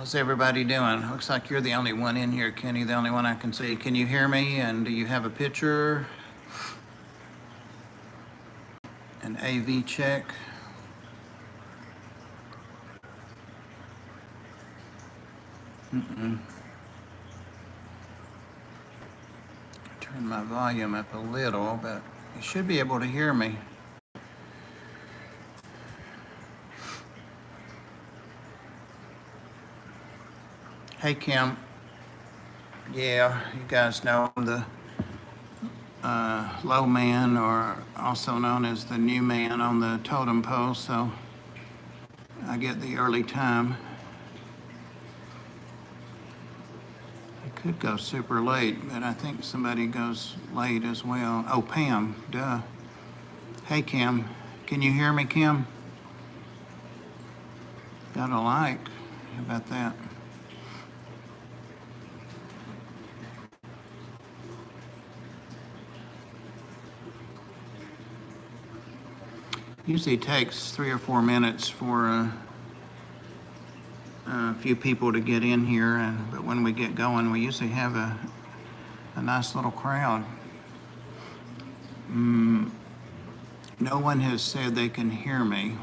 How's everybody doing? Looks like you're the only one in here, Kenny, the only one I can see. Can you hear me? And do you have a picture? An AV check? Turn my volume up a little, but you should be able to hear me. Hey, Kim. Yeah, you guys know I'm the low man, or also known as the new man on the totem pole, so I get the early time. I could go super late, but I think somebody goes late as well. Oh, Pam, duh. Hey, Kim. Can you hear me, Kim? Got a like. How about that? Usually takes 3 or 4 minutes for a few people to get in here, but when we get going, we usually have a nice little crowd. No one has said they can hear me.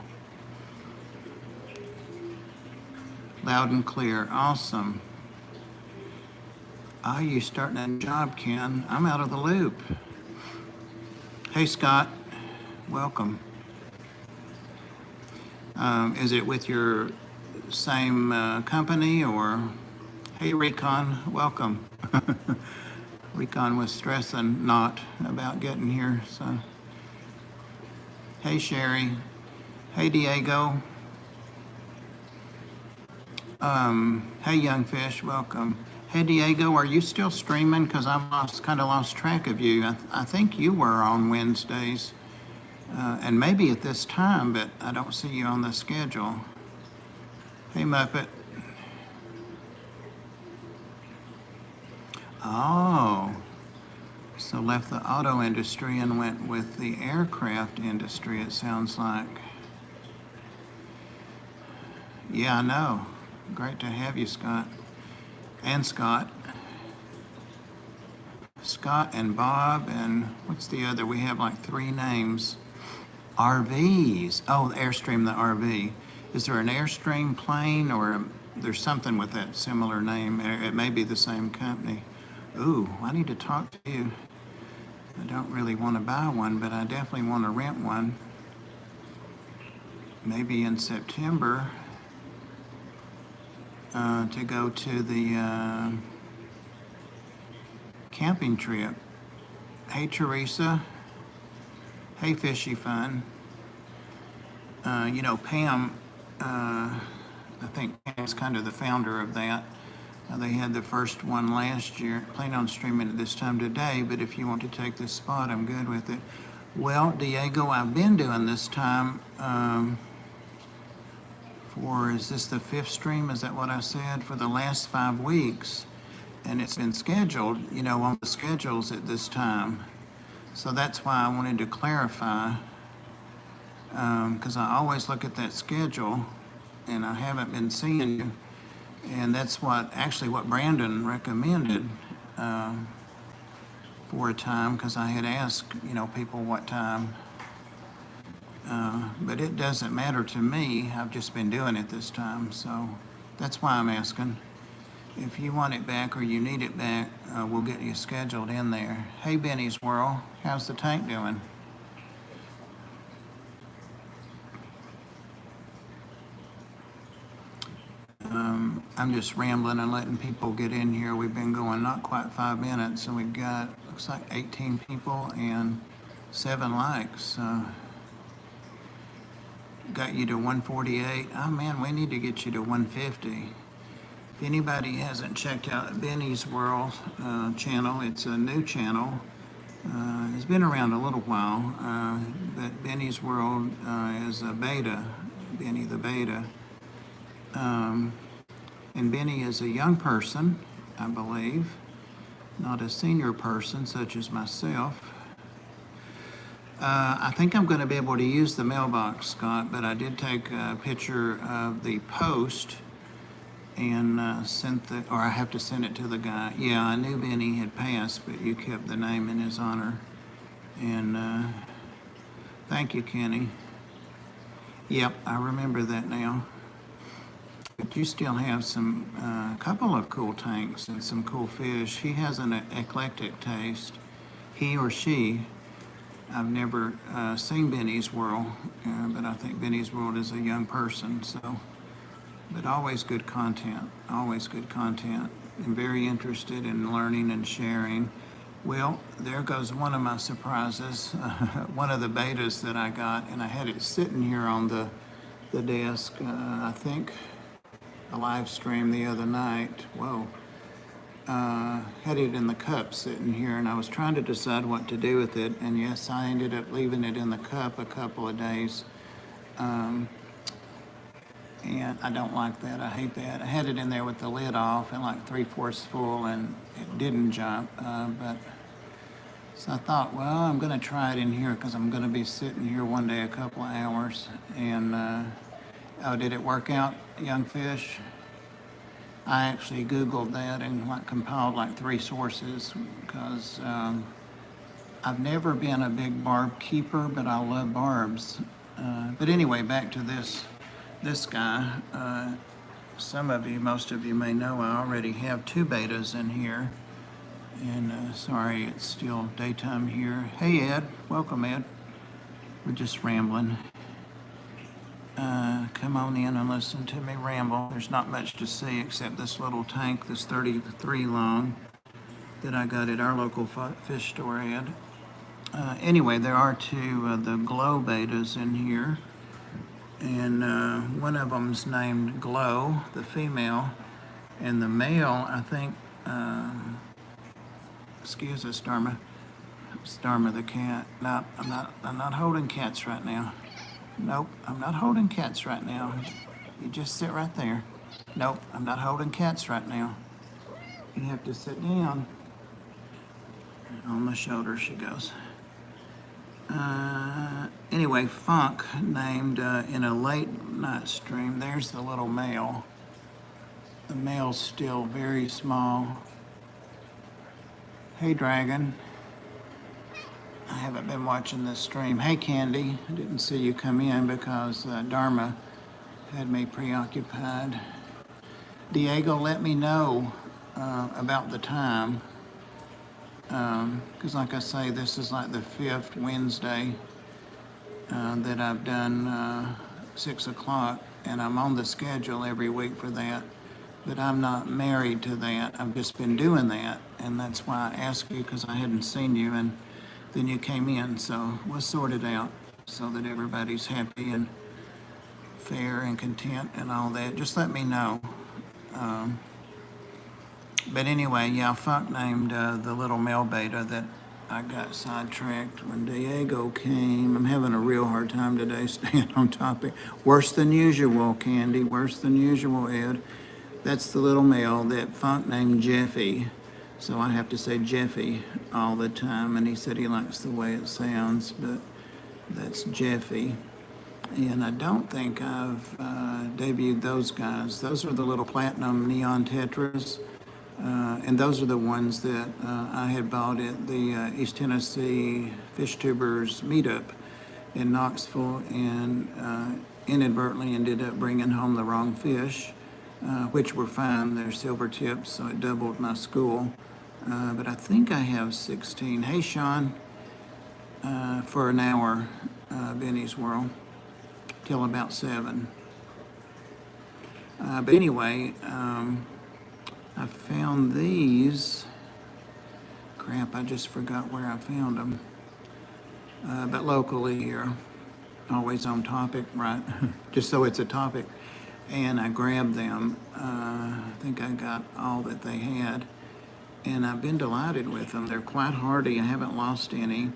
Loud and clear. Awesome. Oh, you starting a job, Ken. I'm out of the loop. Hey, Scott. Welcome. Is it with your same company, or? Hey, Recon. Welcome. Recon was stressing not about getting here, so. Hey, Sherry. Hey, Diego. Hey, Young Fish, welcome. Hey, Diego, are you still streaming? Because I've kind of lost track of you. I think you were on Wednesdays, and maybe at this time, but I don't see you on the schedule. Hey, Muppet. Oh, so left the auto industry and went with the aircraft industry, it sounds like. Yeah, I know. Great to have you, Scott. And Scott. Scott and Bob, and what's the other? We have like 3 names. RVs. Oh, Airstream, the RV. Is there an Airstream plane, or there's something with that similar name? It may be the same company. Ooh, I need to talk to you. I don't really want to buy one, but I definitely want to rent one. Maybe in September. To go to the camping trip. Hey, Teresa. Hey, Fishy Fun. Pam, I think Pam's kind of the founder of that. They had the first one last year. Plan on streaming it this time today, but if you want to take this spot, I'm good with it. Well, Diego, I've been doing this time is this the 5th stream? Is that what I said? For the last 5 weeks. And it's been scheduled, on the schedules at this time. So that's why I wanted to clarify, because I always look at that schedule and I haven't been seeing you. And that's what Brandon recommended for a time, because I had asked, people what time. But it doesn't matter to me. I've just been doing it this time, so that's why I'm asking. If you want it back or you need it back, we'll get you scheduled in there. Hey, Benny's World, how's the tank doing? I'm just rambling and letting people get in here. We've been going not quite 5 minutes, and we've got, looks like 18 people and 7 likes. Got you to 148. Oh man, we need to get you to 150. If anybody hasn't checked out Benny's World channel, it's a new channel. It's been around a little while, but Benny's World is a beta, Benny the beta. And Benny is a young person, I believe, not a senior person such as myself. I think I'm going to be able to use the mailbox, Scott, but I did take a picture of the post, and or I have to send it to the guy. Yeah, I knew Benny had passed, but you kept the name in his honor. And thank you, Kenny. Yep, I remember that now. But you still have a couple of cool tanks and some cool fish. He has an eclectic taste. He or she. I've never seen Benny's World, but I think Benny's World is a young person, so. But always good content, always good content. I'm very interested in learning and sharing. Well, there goes one of my surprises, one of the betas that I got, and I had it sitting here on the desk, I think a live stream the other night. Whoa. Had it in the cup sitting here, and I was trying to decide what to do with it, and yes, I ended up leaving it in the cup a couple of days. And I don't like that. I hate that. I had it in there with the lid off and like 3/4 full, and it didn't jump. So I thought, well, I'm going to try it in here because I'm going to be sitting here one day a couple of hours. And oh, did it work out, young fish? I actually Googled that and compiled like 3 sources because I've never been a big barb keeper, but I love barbs. But anyway, back to this guy. Some of you, most of you may know I already have 2 betas in here. And sorry, it's still daytime here. Hey, Ed. Welcome, Ed. We're just rambling. Come on in and listen to me ramble. There's not much to see except this little tank, this 33 long, that I got at our local fish store, Ed. Anyway, there are 2 the Glow betas in here. And one of them's named Glow, the female, and the male, I think, excuse us, Dharma. It's Dharma the cat. No, I'm not holding cats right now. Nope, I'm not holding cats right now. You just sit right there. Nope, I'm not holding cats right now. You have to sit down. On my shoulder she goes. Anyway, Funk named in a late night stream. There's the little male. The male's still very small. Hey, Dragon. I haven't been watching this stream. Hey, Candy. I didn't see you come in because Dharma had me preoccupied. Diego, let me know about the time. Because like I say, this is like the 5th Wednesday that I've done 6 o'clock, and I'm on the schedule every week for that. But I'm not married to that. I've just been doing that, and that's why I asked you, because I hadn't seen you, and then you came in, so we'll sort it out so that everybody's happy and fair and content and all that. Just let me know. But anyway, yeah, Funk named the little male beta that I got sidetracked when Diego came. I'm having a real hard time today staying on topic. Worse than usual, Candy. Worse than usual, Ed. That's the little male that Funk named Jeffy. So I have to say Jeffy all the time, and he said he likes the way it sounds, but that's Jeffy. And I don't think I've debuted those guys. Those are the little platinum neon tetras, and those are the ones that I had bought at the East Tennessee Fish Tubers meetup in Knoxville, and inadvertently ended up bringing home the wrong fish, which were fine. They're silver tips, so it doubled my school. But I think I have 16. Hey, Sean, for an hour, Benny's World, till about 7. But anyway, I found these. Crap, I just forgot where I found them. But locally here, always on topic, right? Just so it's a topic. And I grabbed them. I think I got all that they had. And I've been delighted with them. They're quite hardy. I haven't lost any.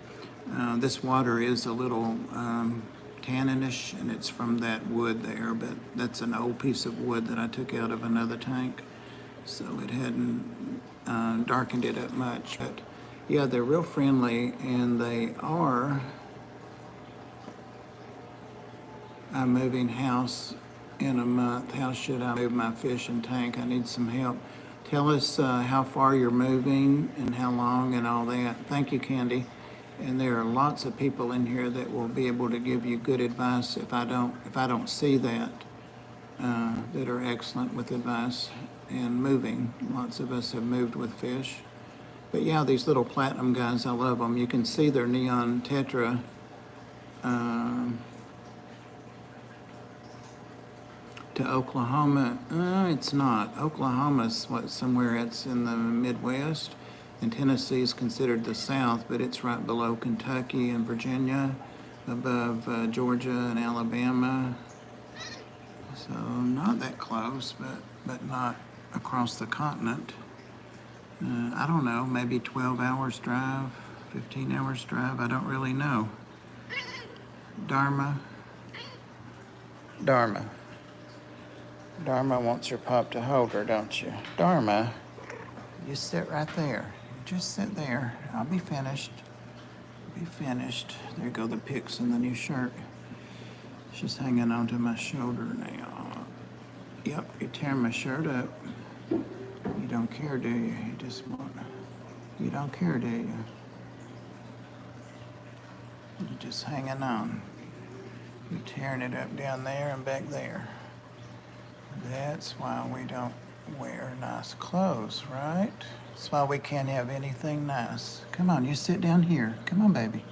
This water is a little tanninish, and it's from that wood there, but that's an old piece of wood that I took out of another tank, so it hadn't darkened it up much. But yeah, they're real friendly, and they are. I'm moving house in a month. How should I move my fishing tank? I need some help. Tell us how far you're moving and how long and all that. Thank you, Candy. And there are lots of people in here that will be able to give you good advice if I don't see that, that are excellent with advice and moving. Lots of us have moved with fish. But yeah, these little platinum guys, I love them. You can see their neon tetra. To Oklahoma, it's not. Oklahoma's somewhere it's in the Midwest, and Tennessee is considered the South, but it's right below Kentucky and Virginia, above Georgia and Alabama. So not that close, but not across the continent. I don't know, maybe 12 hours drive, 15 hours drive, I don't really know. Dharma wants her pop to hold her, don't you? Dharma, you sit right there. You just sit there. I'll be finished. There go the pics in the new shirt. She's hanging onto my shoulder now. Yep, you're tearing my shirt up. You don't care, do you? You don't care, do you? You're just hanging on. You're tearing it up down there and back there. That's why we don't wear nice clothes, right? That's why we can't have anything nice. Come on, you sit down here. Come on, baby.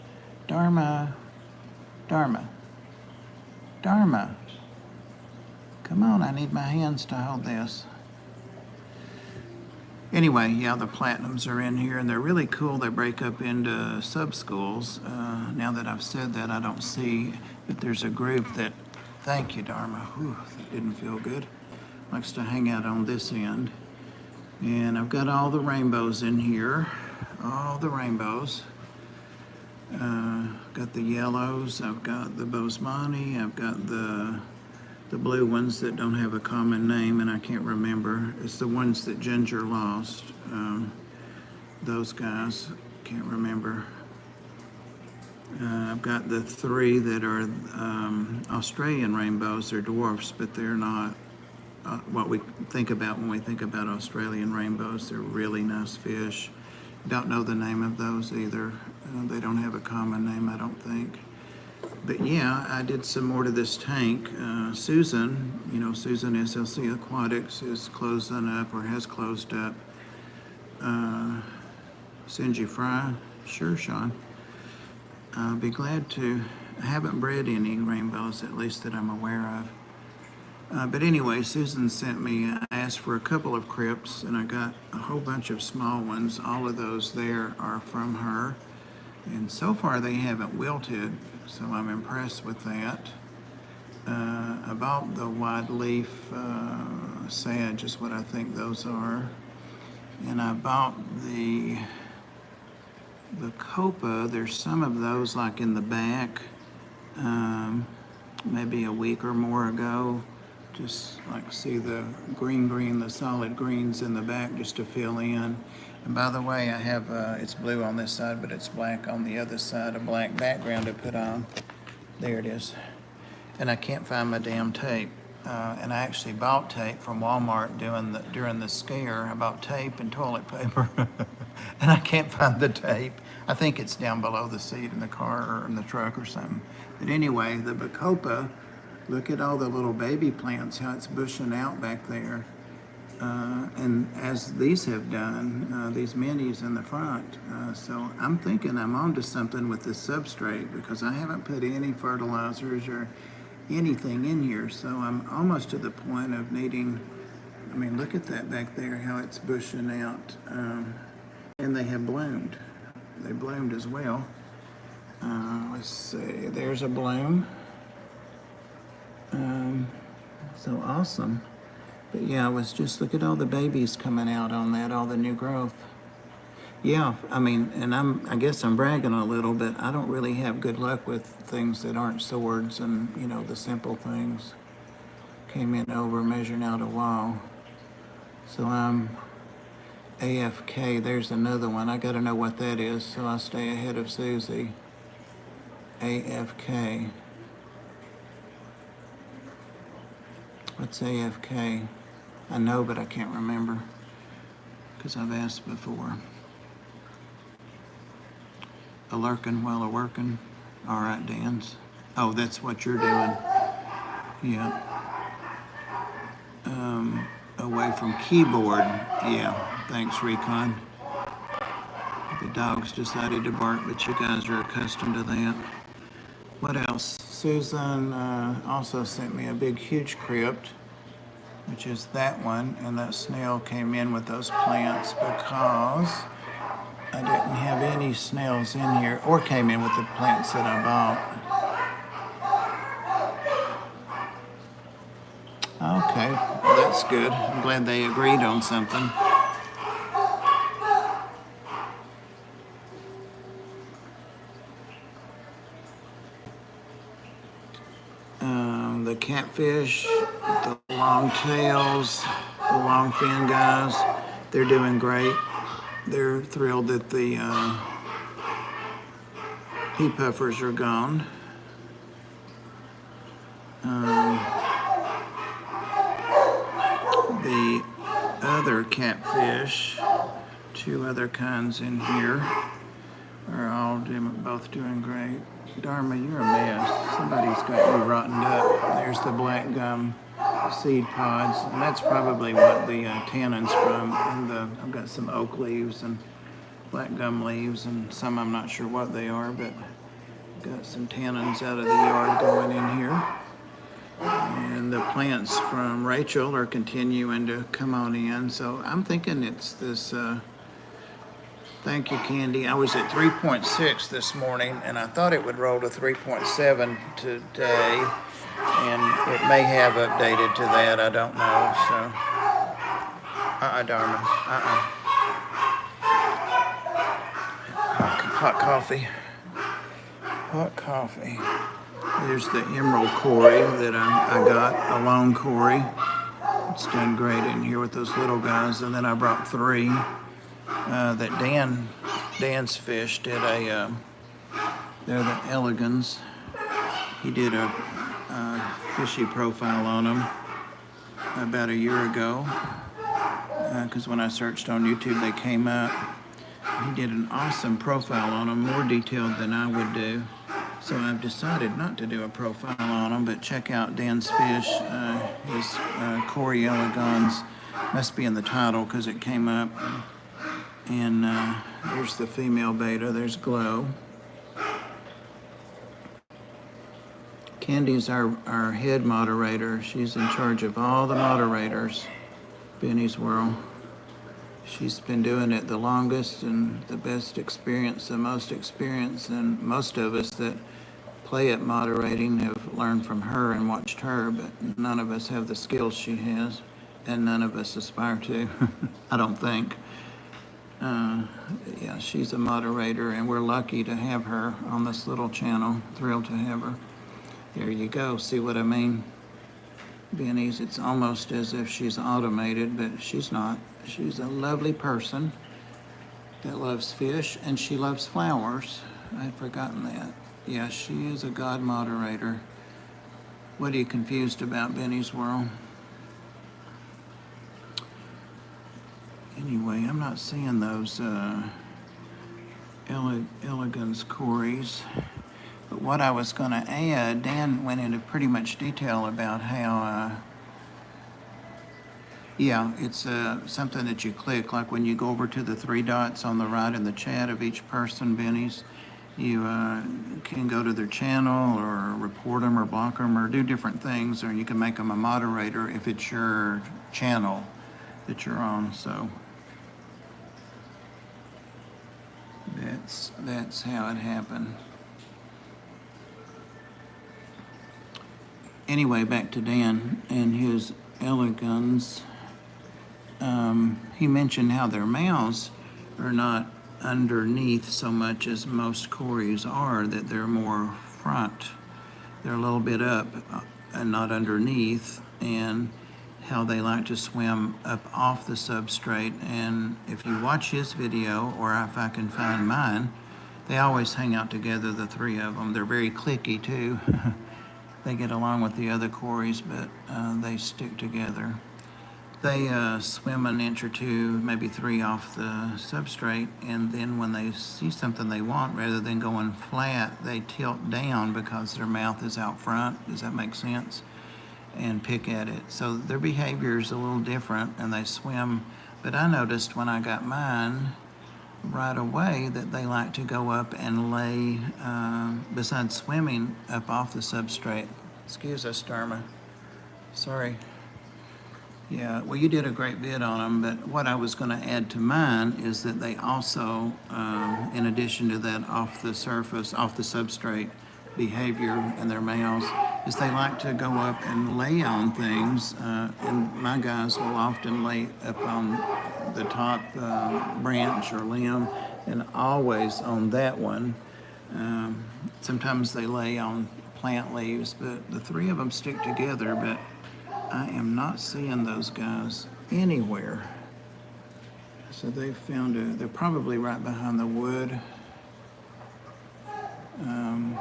Dharma. Come on, I need my hands to hold this. Anyway, yeah, the platinums are in here, and they're really cool. They break up into sub-schools. Now that I've said that, I don't see that there's a group that, thank you, Dharma. Whew, that didn't feel good. Likes to hang out on this end. And I've got all the rainbows in here. All the rainbows. Got the yellows. I've got the Bosemani. I've got the blue ones that don't have a common name, and I can't remember. It's the ones that Ginger lost. Those guys, can't remember. I've got the three that are Australian rainbows. They're dwarfs, but they're not what we think about when we think about Australian rainbows. They're really nice fish. Don't know the name of those either. They don't have a common name, I don't think. But yeah, I did some more to this tank. Susan, Susan SLC Aquatics is closing up or has closed up. Send you fry? Sure, Sean. I'll be glad to. I haven't bred any rainbows, at least that I'm aware of. But anyway, Susan sent me, I asked for a couple of crypts, and I got a whole bunch of small ones. All of those there are from her. And so far they haven't wilted, so I'm impressed with that. I bought the wide leaf sage is what I think those are. And I bought the copa. There's some of those like in the back, maybe a week or more ago. Just like see the green, the solid greens in the back just to fill in. And by the way, I have, it's blue on this side, but it's black on the other side, a black background to put on. There it is. And I can't find my damn tape. And I actually bought tape from Walmart during the scare. I bought tape and toilet paper. And I can't find the tape. I think it's down below the seat in the car or in the truck or something. But anyway, the Bacopa, look at all the little baby plants, how it's bushing out back there. And as these have done, these minis in the front. So I'm thinking I'm onto something with this substrate because I haven't put any fertilizers or anything in here. So I'm almost to the point of needing, look at that back there, how it's bushing out. And they have bloomed. They bloomed as well. Let's see, there's a bloom. So awesome. But yeah, I was just, look at all the babies coming out on that, all the new growth. Yeah, and I guess I'm bragging a little, but I don't really have good luck with things that aren't swords and, the simple things. Came in over measuring out a wall. So I'm AFK, there's another one. I gotta know what that is, so I stay ahead of Susie. AFK. What's AFK? I know, but I can't remember because I've asked before. A lurking while a working. All right, Dan's. Oh, that's what you're doing. Yeah. Away from keyboard. Yeah. Thanks, Recon. The dogs decided to bark, but you guys are accustomed to that. What else? Susan also sent me a big, huge crypt, which is that one, and that snail came in with those plants because I didn't have any snails in here, or came in with the plants that I bought. Okay, well, that's good. I'm glad they agreed on something. The catfish, the long tails, the long fin guys, they're doing great. They're thrilled that the pea puffers are gone. The other catfish, two other kinds in here, are all both doing great. Dharma, you're a mess. Somebody's got you rottened up. There's the black gum seed pods, and that's probably what the tannins from. And I've got some oak leaves and black gum leaves, and some I'm not sure what they are, but got some tannins out of the yard going in here. And the plants from Rachel are continuing to come on in, so I'm thinking it's this. Thank you, Candy. I was at 3.6 this morning, and I thought it would roll to 3.7 today, and it may have updated to that. I don't know. So, Dharma. Hot coffee. Hot coffee. There's the emerald Cory that I got, a lone Cory. It's done great in here with those little guys, and then I brought three. That Dan's fish did they're the elegans. He did a fishy profile on them about a year ago, because when I searched on YouTube, they came up. He did an awesome profile on them, more detailed than I would do. So I've decided not to do a profile on them, but check out Dan's fish, his Cory elegans. Must be in the title because it came up. And there's the female beta. There's Glow. Candy's our head moderator. She's in charge of all the moderators, Benny's World. She's been doing it the longest and the best experience, the most experience, and most of us that play at moderating have learned from her and watched her, but none of us have the skills she has, and none of us aspire to, I don't think. Yeah, she's a moderator, and we're lucky to have her on this little channel. Thrilled to have her. There you go. See what I mean? Benny's, it's almost as if she's automated, but she's not. She's a lovely person that loves fish, and she loves flowers. I'd forgotten that. Yeah, she is a God moderator. What are you confused about, Benny's World? Anyway, I'm not seeing those elegans Corys. But what I was going to add, Dan went into pretty much detail about how, yeah, it's something that you click, like when you go over to the three dots on the right in the chat of each person, Benny's, you can go to their channel or report them or block them or do different things, or you can make them a moderator if it's your channel that you're on. So that's how it happened. Anyway, back to Dan and his elegans. He mentioned how their mouths are not underneath so much as most Corys are, that they're more front. They're a little bit up and not underneath, and how they like to swim up off the substrate. And if you watch his video, or if I can find mine, they always hang out together, the three of them. They're very clicky too. they get along with the other Coreys, but they stick together. They swim an inch or two, maybe three off the substrate, and then when they see something they want, rather than going flat, they tilt down because their mouth is out front. Does that make sense? And pick at it. So their behavior is a little different, and they swim. But I noticed when I got mine right away that they like to go up and lay, besides swimming, up off the substrate. Excuse us, Dharma. Sorry. Yeah, well, you did a great bid on them, but what I was going to add to mine is that they also, in addition to that off the surface, off the substrate behavior in their males, is they like to go up and lay on things, and my guys will often lay up on the top branch or limb, and always on that one. Sometimes they lay on plant leaves, but the three of them stick together, but I am not seeing those guys anywhere. So they've found they're probably right behind the wood. I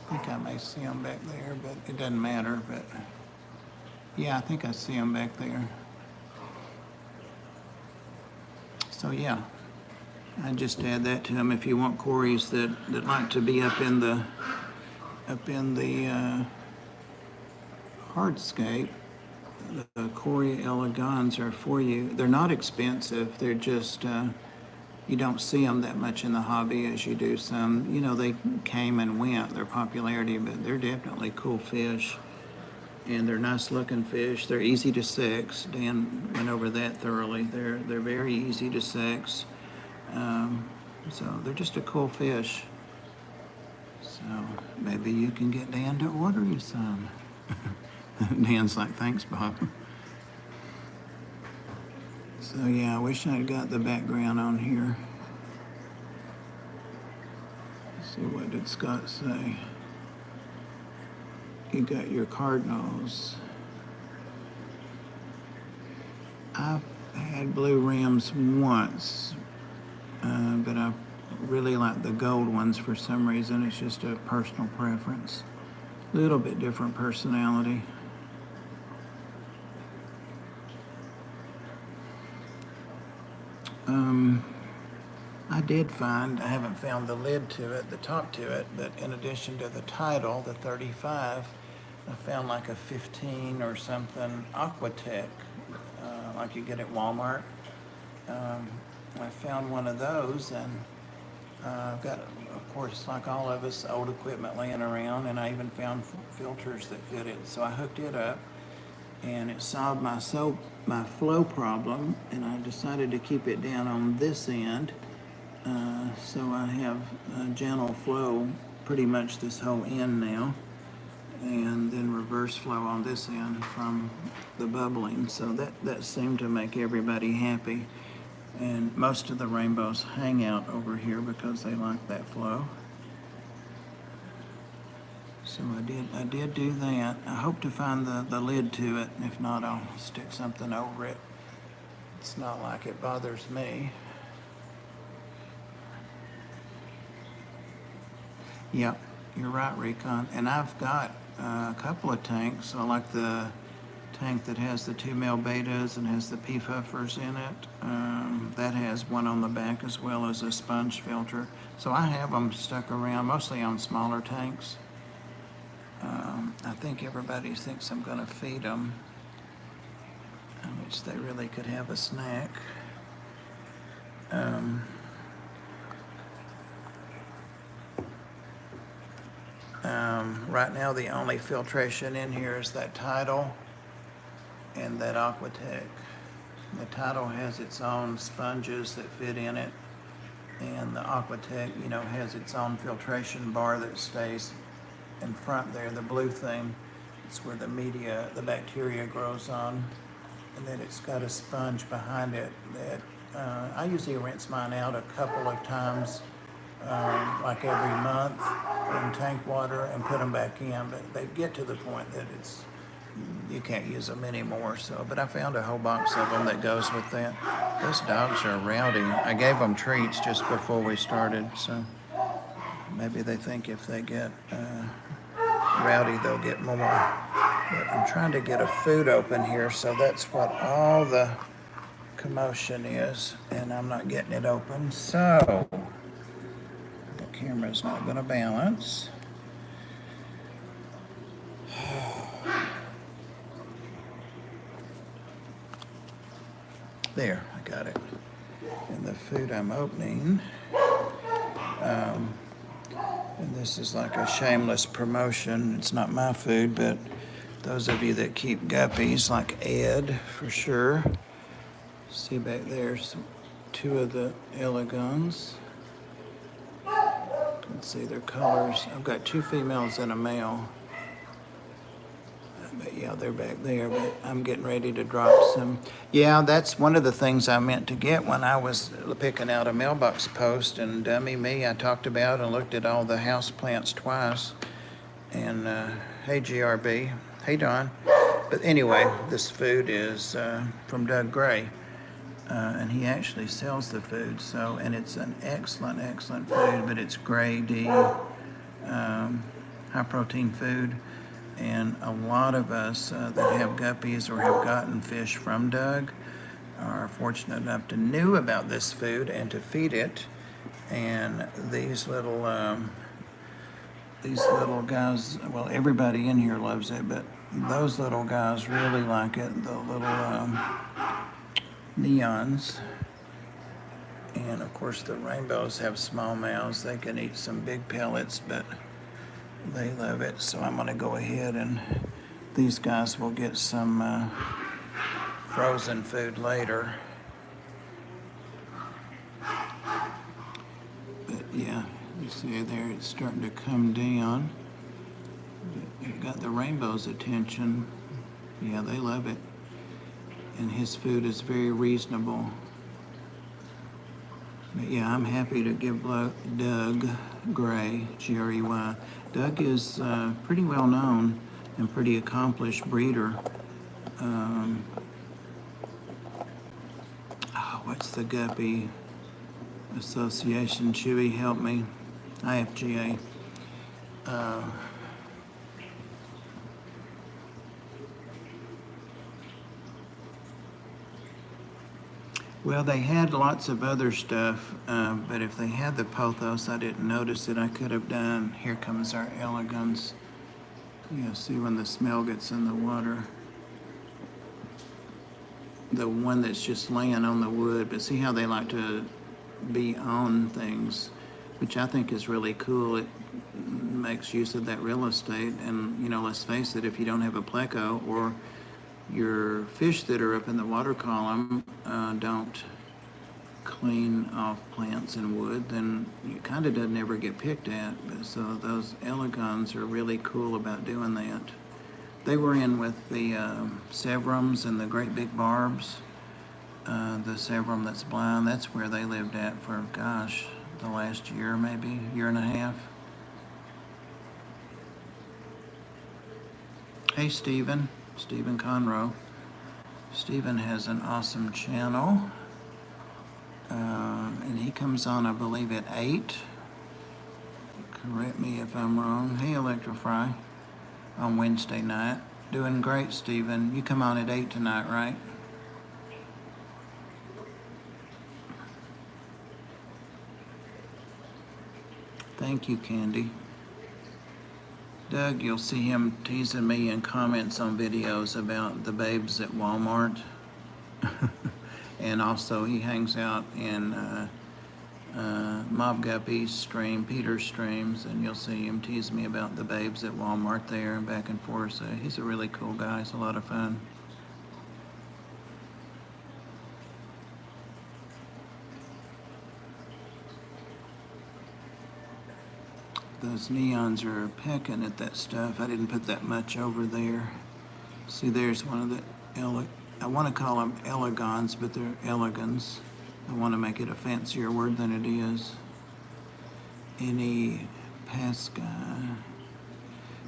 think I may see them back there, but it doesn't matter. But yeah, I think I see them back there. So yeah, I just add that to them. If you want Coreys that like to be up in the hardscape, the Corey elegans are for you. They're not expensive. They're just, you don't see them that much in the hobby as you do some. You know, they came and went, their popularity, but they're definitely cool fish. And they're nice looking fish. They're easy to sex. Dan went over that thoroughly. They're very easy to sex. So they're just a cool fish. So maybe you can get Dan to order you some. Dan's like, thanks, Bob. So yeah, I wish I'd got the background on here. Let's see, what did Scott say? You got your cardinals. I've had blue rims once, but I really like the gold ones for some reason. It's just a personal preference. A little bit different personality. I did find, I haven't found the lid to it, the top to it, but in addition to the title, the 35, I found like a 15 or something Aquatech, like you get at Walmart. I found one of those, and I've got, of course, like all of us, old equipment laying around, and I even found filters that fit it. So I hooked it up, and it solved my flow problem, and I decided to keep it down on this end. So I have a gentle flow pretty much this whole end now, and then reverse flow on this end from the bubbling. So that seemed to make everybody happy. And most of the rainbows hang out over here because they like that flow. So I did do that. I hope to find the lid to it. If not, I'll stick something over it. It's not like it bothers me. Yep, you're right, Recon. And I've got a couple of tanks. I like the tank that has the 2 male betas and has the P-Fuffers in it. That has one on the back as well as a sponge filter. So I have them stuck around, mostly on smaller tanks. I think everybody thinks I'm going to feed them, which they really could have a snack. Right now, the only filtration in here is that Tidal and that Aquatech. The Tidal has its own sponges that fit in it, and the Aquatech, has its own filtration bar that stays in front there. The blue thing, it's where the bacteria grows on, and then it's got a sponge behind it that I usually rinse mine out a couple of times, like every month in tank water, and put them back in, but they get to the point that you can't use them anymore. So, but I found a whole box of them that goes with that. Those dogs are rowdy. I gave them treats just before we started, so maybe they think if they get rowdy, they'll get more. But I'm trying to get a food open here, so that's what all the commotion is, and I'm not getting it open. So the camera's not going to balance. There, I got it. And the food I'm opening, and this is like a shameless promotion. It's not my food, but those of you that keep guppies, like Ed, for sure. See back there, two of the elegans. Let's see their colors. I've got two females and a male. But yeah, they're back there, but I'm getting ready to drop some. Yeah, that's one of the things I meant to get when I was picking out a mailbox post, and dummy me, I talked about and looked at all the house plants twice. And hey, GRB. Hey, Don. But anyway, this food is from Doug Gray, and he actually sells the food. So, and it's an excellent, excellent food, but it's grade D, high protein food. And a lot of us that have guppies or have gotten fish from Doug are fortunate enough to know about this food and to feed it. And these little guys, well, everybody in here loves it, but those little guys really like it. The little neons. And of course, the rainbows have small mouths. They can eat some big pellets, but they love it. So I'm going to go ahead, and these guys will get some frozen food later. But yeah, you see there it's starting to come down. It got the rainbow's attention. Yeah, they love it. And his food is very reasonable. But yeah, I'm happy to give Doug Gray, G-R-E-Y. Doug is pretty well known and pretty accomplished breeder. What's the Guppy Association? Chewy, help me. IFGA. Well, they had lots of other stuff, but if they had the pothos, I didn't notice it. I could have done. Here comes our elegans. You see when the smell gets in the water. The one that's just laying on the wood, but see how they like to be on things, which I think is really cool. It makes use of that real estate, and you know, let's face it, if you don't have a pleco or your fish that are up in the water column don't clean off plants and wood, then it kind of doesn't ever get picked at. But so those elegans are really cool about doing that. They were in with the Severums and the great big barbs. The Severum that's blind, that's where they lived at for, gosh, the last year, maybe, year and a half. Hey, Stephen Conroe. Stephen has an awesome channel. And he comes on, I believe, at 8. Correct me if I'm wrong. Hey, Electrofry. On Wednesday night. Doing great, Stephen. You come on at 8 tonight, right? Thank you, Candy. Doug, you'll see him teasing me in comments on videos about the babes at Walmart. And also he hangs out in Mob Guppy's stream, Peter's streams, and you'll see him tease me about the babes at Walmart there and back and forth. So he's a really cool guy. It's a lot of fun. Those neons are pecking at that stuff. I didn't put that much over there. See, there's one of the, I want to call them elegans, but they're elegans. I want to make it a fancier word than it is. Any Pasca.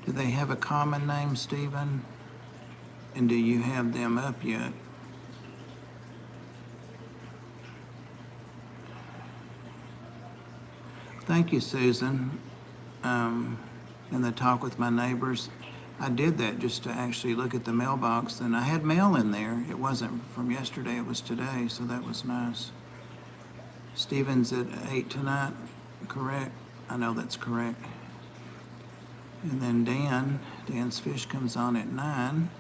Do they have a common name, Stephen? And do you have them up yet? Thank you, Susan. and the talk with my neighbors. I did that just to actually look at the mailbox, and I had mail in there. It wasn't from yesterday, it was today, so that was nice. Stephen's at 8 tonight, correct? I know that's correct. And then Dan's Fish comes on at 9.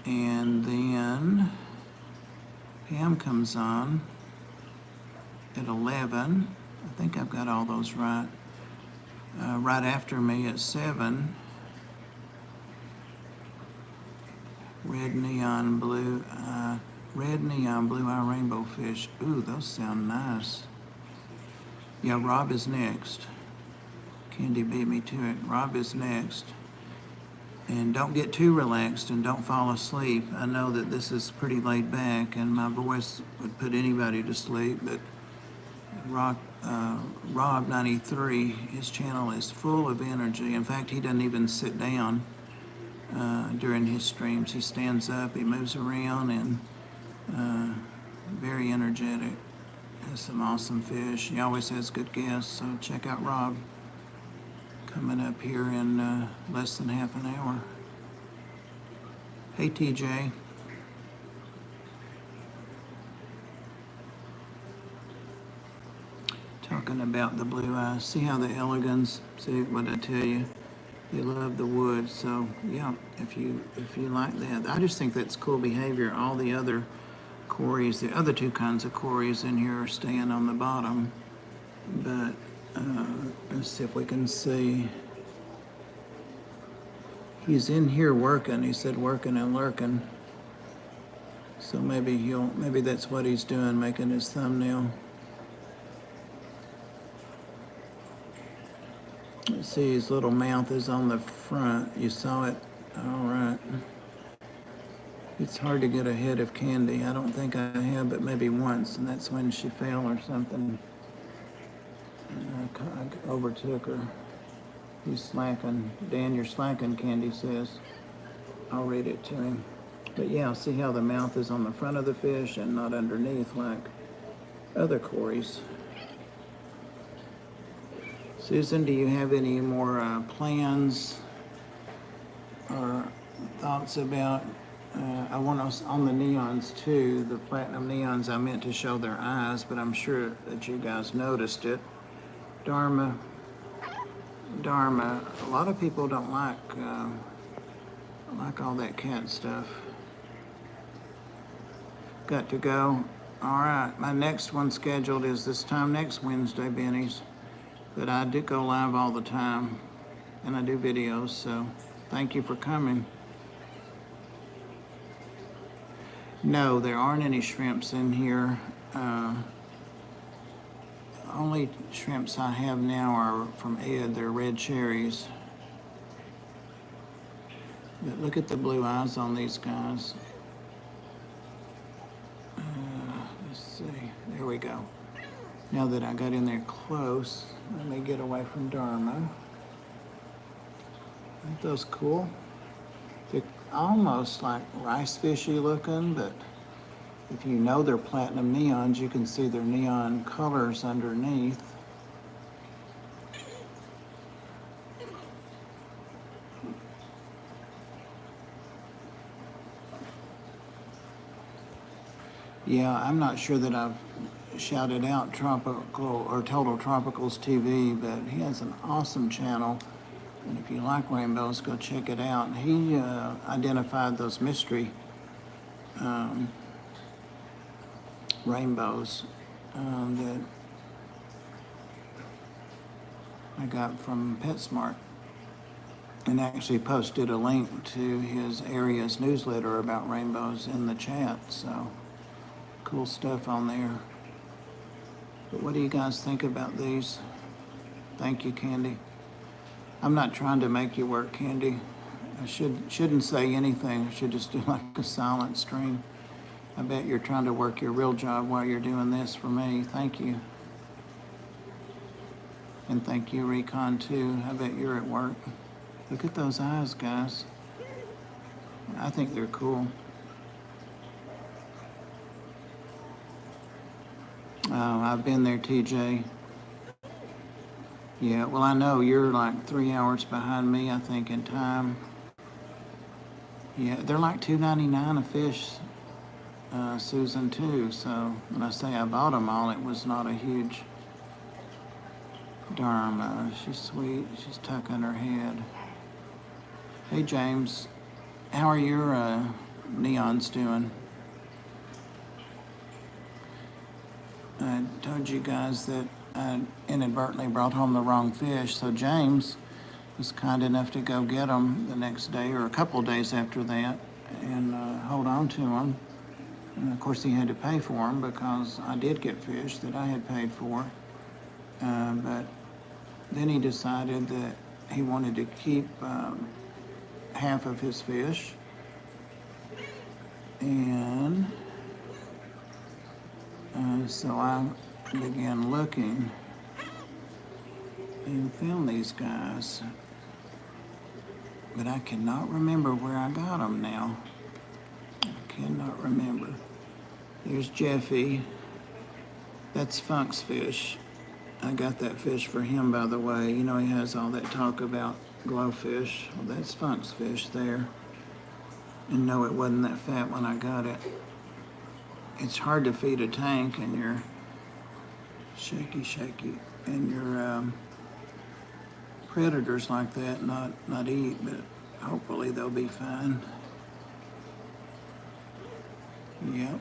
And then Pam comes on at 11. I think I've got all those right. Right after me at 7. Red neon blue eye rainbow fish. Ooh, those sound nice. Yeah, Rob is next. Candy beat me to it. Rob is next. And don't get too relaxed and don't fall asleep. I know that this is pretty laid back and my voice would put anybody to sleep, but Rob 93, his channel is full of energy. In fact, he doesn't even sit down during his streams. He stands up, he moves around, and very energetic. Has some awesome fish. He always has good guests, so check out Rob. Coming up here in less than half an hour. Hey, TJ. Talking about the blue eyes. See how the elegans, see what I tell you? They love the wood, so yeah, if you like that. I just think that's cool behavior. All the other cories, the other two kinds of cories in here are staying on the bottom. But let's see if we can see. He's in here working. He said working and lurking. So maybe that's what he's doing, making his thumbnail. Let's see, his little mouth is on the front. You saw it? All right. It's hard to get ahead of Candy. I don't think I have, but maybe once, and that's when she fell or something. I overtook her. He's slacking. Dan, you're slacking, Candy says. I'll read it to him. But yeah, see how the mouth is on the front of the fish and not underneath like other cories. Susan, do you have any more plans or thoughts about, I want us on the neons too, the platinum neons. I meant to show their eyes, but I'm sure that you guys noticed it. Dharma, a lot of people don't like all that cat stuff. Got to go. All right, my next one scheduled is this time next Wednesday, Benny's. But I do go live all the time, and I do videos, so thank you for coming. No, there aren't any shrimps in here. Only shrimps I have now are from Ed. They're red cherries. But look at the blue eyes on these guys. Let's see. There we go. Now that I got in there close, let me get away from Dharma. Aren't those cool? They're almost like rice fishy looking, but if you know they're platinum neons, you can see their neon colors underneath. Yeah, I'm not sure that I've shouted out Tropical or Total Tropicals TV, but he has an awesome channel. And if you like rainbows, go check it out. He identified those mystery rainbows that I got from PetSmart, and actually posted a link to his area's newsletter about rainbows in the chat. So cool stuff on there. But what do you guys think about these? Thank you, Candy. I'm not trying to make you work, Candy. I shouldn't say anything. I should just do like a silent stream. I bet you're trying to work your real job while you're doing this for me. Thank you. And thank you, Recon, too. I bet you're at work. Look at those eyes, guys. I think they're cool. Oh, I've been there, TJ. Yeah, well, I know you're like 3 hours behind me, I think, in time. Yeah, they're like $2.99 a fish, Susan, too. So when I say I bought them all, it was not a huge darn. She's sweet. She's tucking her head. Hey, James, how are your neons doing? I told you guys that I inadvertently brought home the wrong fish, so James was kind enough to go get them the next day or a couple of days after that and hold on to them. And of course, he had to pay for them because I did get fish that I had paid for. But then he decided that he wanted to keep half of his fish. And so I began looking and found these guys. But I cannot remember where I got them now. I cannot remember. There's Jeffy. That's Funk's fish. I got that fish for him, by the way. You know, he has all that talk about glowfish. Well, that's Funk's fish there. And no, it wasn't that fat when I got it. It's hard to feed a tank and you're shaky, and your predators like that not eat, but hopefully they'll be fine. Yep.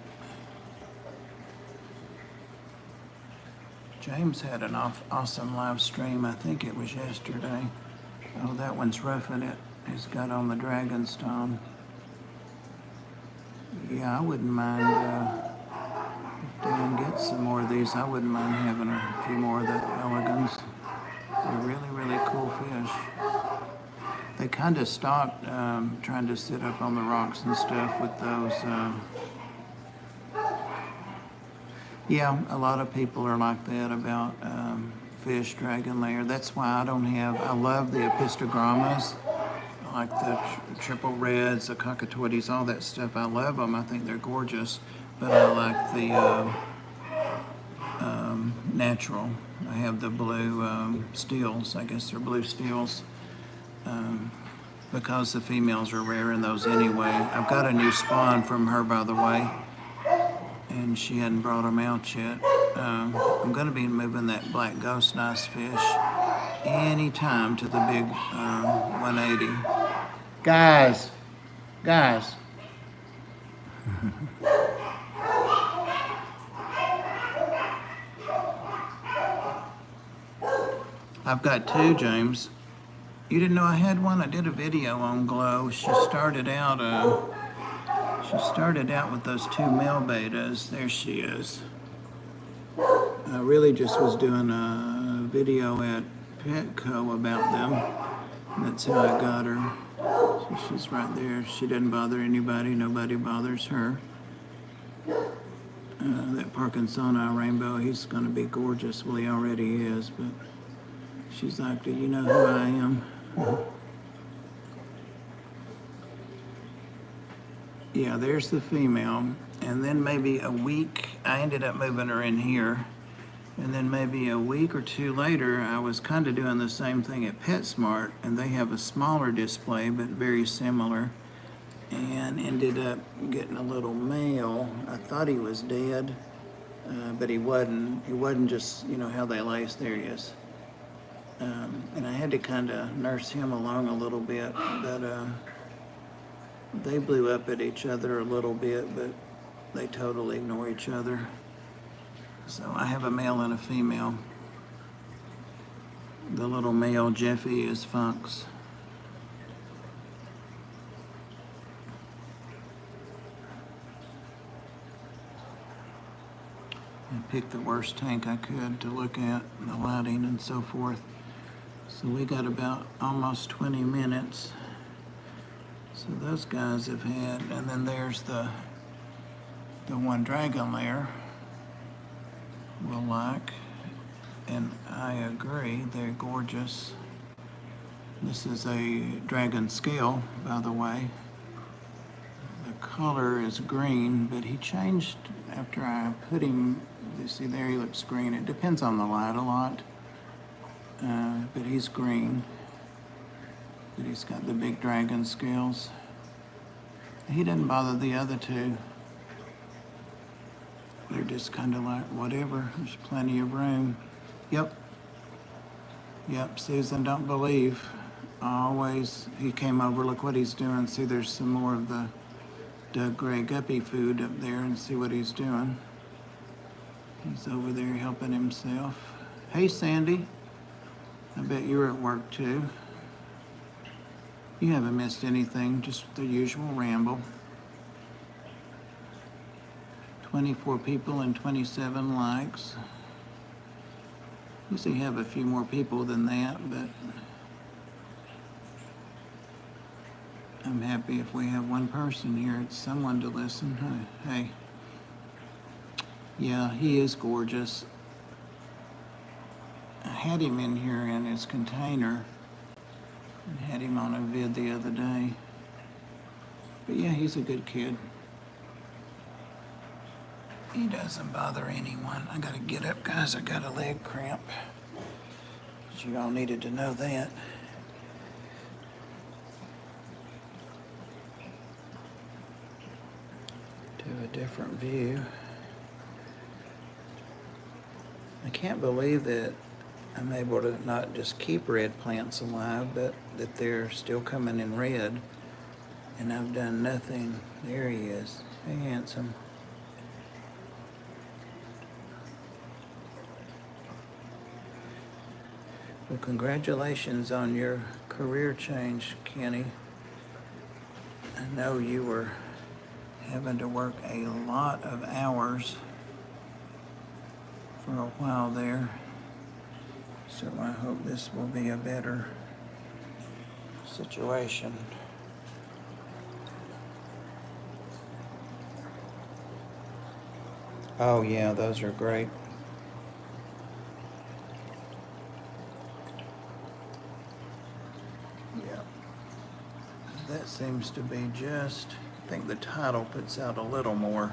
James had an awesome live stream. I think it was yesterday. Oh, that one's roughing it. He's got on the Dragonstone. Yeah, I wouldn't mind if Dan gets some more of these. I wouldn't mind having a few more of the Elegans. They're really, really cool fish. They kind of stopped trying to sit up on the rocks and stuff with those. Yeah, a lot of people are like that about fish dragging layer. That's why I don't have, I love the Epistogrammas, like the triple reds, the cockatoides, all that stuff. I love them. I think they're gorgeous. But I like the natural. I have the blue steels. I guess they're blue steels. Because the females are rare in those anyway. I've got a new spawn from her, by the way, and she hadn't brought them out yet. I'm going to be moving that black ghost nice fish anytime to the big 180. Guys. I've got two, James. You didn't know I had one? I did a video on Glow. She started out with those two male betas. There she is. I really just was doing a video at Petco about them. That's how I got her. So she's right there. She doesn't bother anybody. Nobody bothers her. That Parkinsoni rainbow, he's going to be gorgeous. Well, he already is, but she's like, do you know who I am? Yeah, there's the female. And then maybe a week, I ended up moving her in here. And then maybe a week or two later, I was kind of doing the same thing at PetSmart, and they have a smaller display, but very similar. And ended up getting a little male. I thought he was dead, but he wasn't. He wasn't just, you know, how they lace. There he is. And I had to kind of nurse him along a little bit, but they blew up at each other a little bit, but they totally ignore each other. So I have a male and a female. The little male, Jeffy, is Funk's. I picked the worst tank I could to look at, the lighting and so forth. So we got about almost 20 minutes. So those guys have had, and then there's the one dragon layer we'll like, and I agree, they're gorgeous. This is a dragon scale, by the way. The color is green, but he changed after I put him, you see there he looks green. It depends on the light a lot. but he's green. But he's got the big dragon scales. He doesn't bother the other two. They're just kind of like, whatever, there's plenty of room. Yep. Yep, Susan, don't believe. He came over, look what he's doing. See, there's some more of the Doug Gray guppy food up there, and see what he's doing. He's over there helping himself. Hey, Sandy. I bet you're at work too. You haven't missed anything, just the usual ramble. 24 people and 27 likes. Usually have a few more people than that, but I'm happy if we have one person here. It's someone to listen. Hey. Yeah, he is gorgeous. I had him in here in his container. I had him on a vid the other day. But yeah, he's a good kid. He doesn't bother anyone. I gotta get up, guys. I got a leg cramp. You all needed to know that. To a different view. I can't believe that I'm able to not just keep red plants alive, but that they're still coming in red. And I've done nothing. There he is. Hey, handsome. Well, congratulations on your career change, Kenny. I know you were having to work a lot of hours for a while there. So I hope this will be a better situation. Oh yeah, those are great. Yeah. That seems to be just, I think the title puts out a little more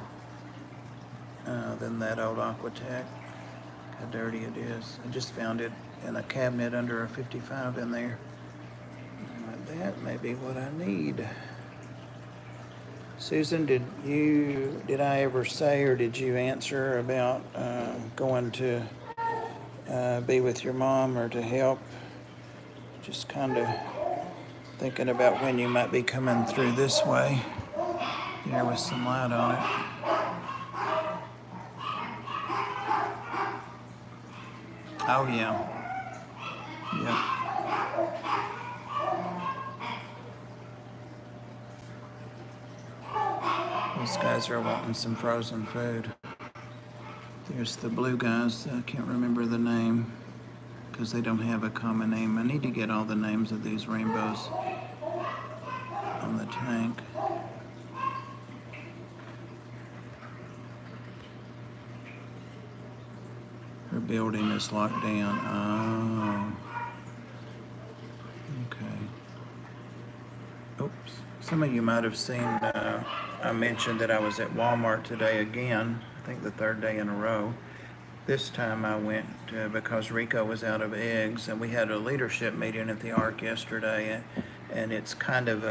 than that old Aquatech. How dirty it is. I just found it in a cabinet under a 55 in there. That may be what I need. Susan, did I ever say, or did you answer about going to be with your mom or to help? Just kind of thinking about when you might be coming through this way. There was some light on it. Oh yeah. Yep. These guys are wanting some frozen food. There's the blue guys. I can't remember the name because they don't have a common name. I need to get all the names of these rainbows on the tank. Her building is locked down. Oh. Okay. Oops. Some of you might have seen, I mentioned that I was at Walmart today again, I think the third day in a row. This time I went because Rico was out of eggs, and we had a leadership meeting at the Ark yesterday, and it's kind of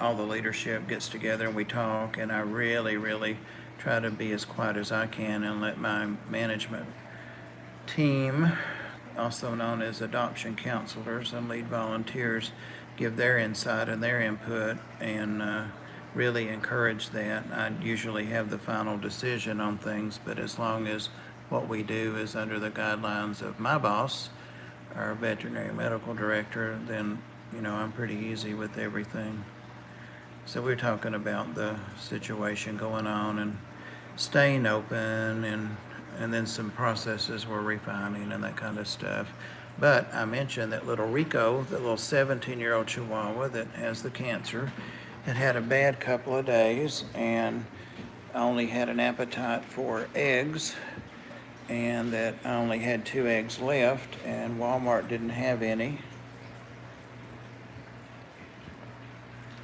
all the leadership gets together and we talk, and I really try to be as quiet as I can and let my management team, also known as adoption counselors and lead volunteers, give their insight and their input, and really encourage that. I usually have the final decision on things, but as long as what we do is under the guidelines of my boss, our veterinary medical director, then I'm pretty easy with everything. So we're talking about the situation going on and staying open, and then some processes we're refining and that kind of stuff. But I mentioned that little Rico, the little 17-year-old Chihuahua that has the cancer, had a bad couple of days and only had an appetite for eggs, and that I only had 2 eggs left, and Walmart didn't have any.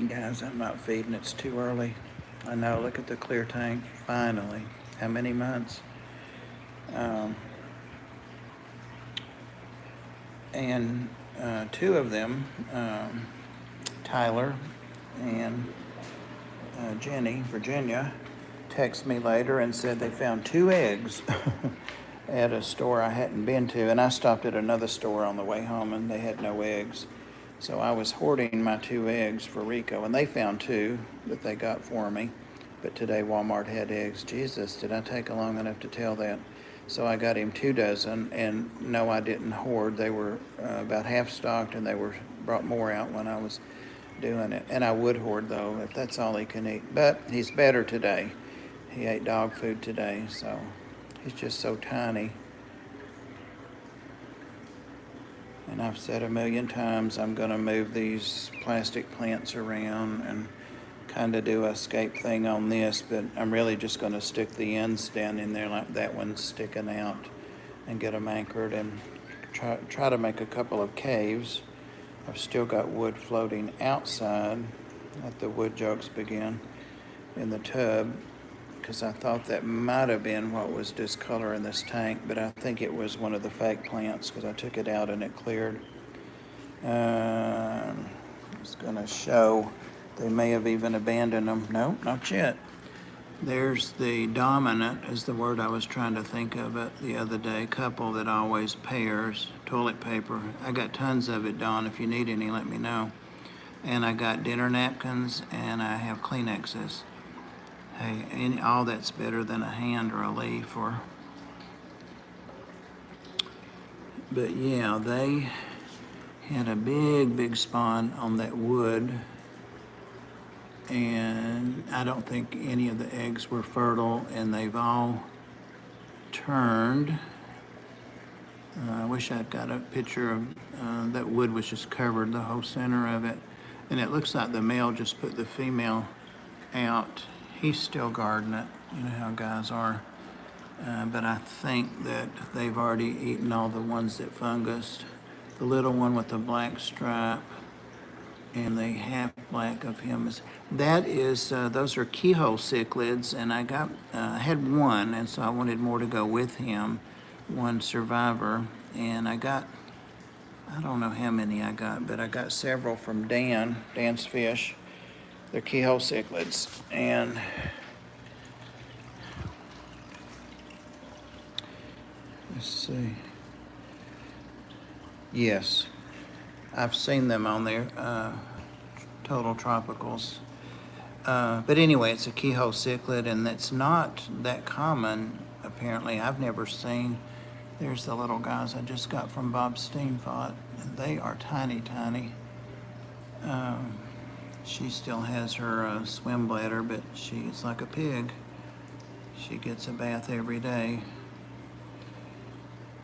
Guys, I'm not feeding, it's too early. I know, look at the clear tank, finally. How many months? And two of them, Tyler and Jenny, Virginia, texted me later and said they found two eggs at a store I hadn't been to. And I stopped at another store on the way home and they had no eggs. So I was hoarding my two eggs for Rico, and they found two that they got for me. But today Walmart had eggs. Jesus, did I take long enough to tell that? So I got him 2 dozen, and no, I didn't hoard. They were about half stocked, and they were brought more out when I was doing it. And I would hoard though, if that's all he can eat. But he's better today. He ate dog food today, so he's just so tiny. And I've said a million times I'm going to move these plastic plants around and kind of do a scape thing on this, but I'm really just going to stick the ends down in there like that one's sticking out and get them anchored and try to make a couple of caves. I've still got wood floating outside. Let the wood jokes begin in the tub, because I thought that might have been what was discoloring this tank, but I think it was one of the fake plants because I took it out and it cleared. It's going to show they may have even abandoned them. No, not yet. There's the dominant, is the word I was trying to think of it the other day, couple that always pairs, toilet paper. I got tons of it, Dawn. If you need any, let me know. And I got dinner napkins and I have Kleenexes. Hey, all that's better than a hand or a leaf but yeah, they had a big spawn on that wood, and I don't think any of the eggs were fertile, and they've all turned. I wish I'd got a picture of that wood was just covered, the whole center of it. And it looks like the male just put the female out. He's still guarding it, you know how guys are. But I think that they've already eaten all the ones that fungused. The little one with the black stripe and the half black of him those are keyhole cichlids, and I had one, and so I wanted more to go with him, one survivor, and I don't know how many I got, but I got several from Dan's Fish. They're keyhole cichlids, and let's see. Yes, I've seen them on there, Total Tropicals. But anyway, it's a keyhole cichlid, and it's not that common, apparently. I've never seen. There's the little guys I just got from Bob Steenfot, and they are tiny. She still has her swim bladder, but she's like a pig. She gets a bath every day.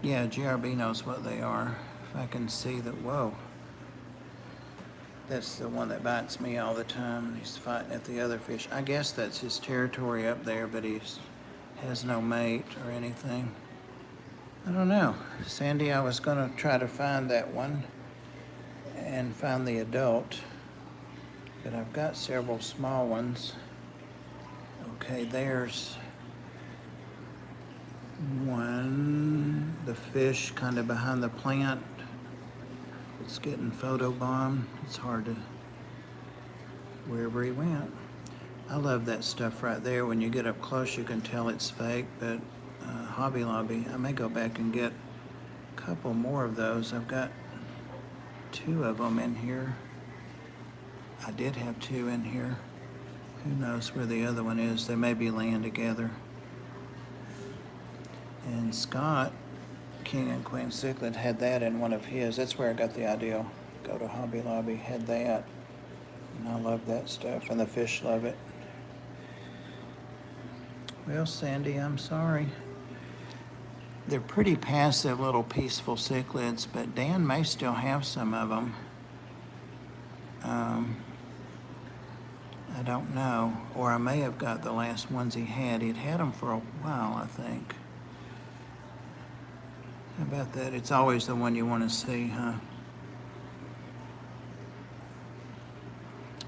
Yeah, GRB knows what they are. If I can see that, whoa. That's the one that bites me all the time. He's fighting at the other fish. I guess that's his territory up there, but he has no mate or anything. I don't know. Sandy, I was going to try to find that one and find the adult, but I've got several small ones. Okay, there's one. The fish kind of behind the plant. It's getting photobombed. It's hard to, wherever he went. I love that stuff right there. When you get up close, you can tell it's fake, but Hobby Lobby, I may go back and get a couple more of those. I've got 2 of them in here. I did have 2 in here. Who knows where the other one is? They may be laying together. And Scott, King and Queen Cichlid, had that in one of his. That's where I got the idea. Go to Hobby Lobby, had that. And I love that stuff, and the fish love it. Well, Sandy, I'm sorry. They're pretty passive, little peaceful cichlids, but Dan may still have some of them. I don't know. Or I may have got the last ones he had. He'd had them for a while, I think. How about that? It's always the one you want to see, huh?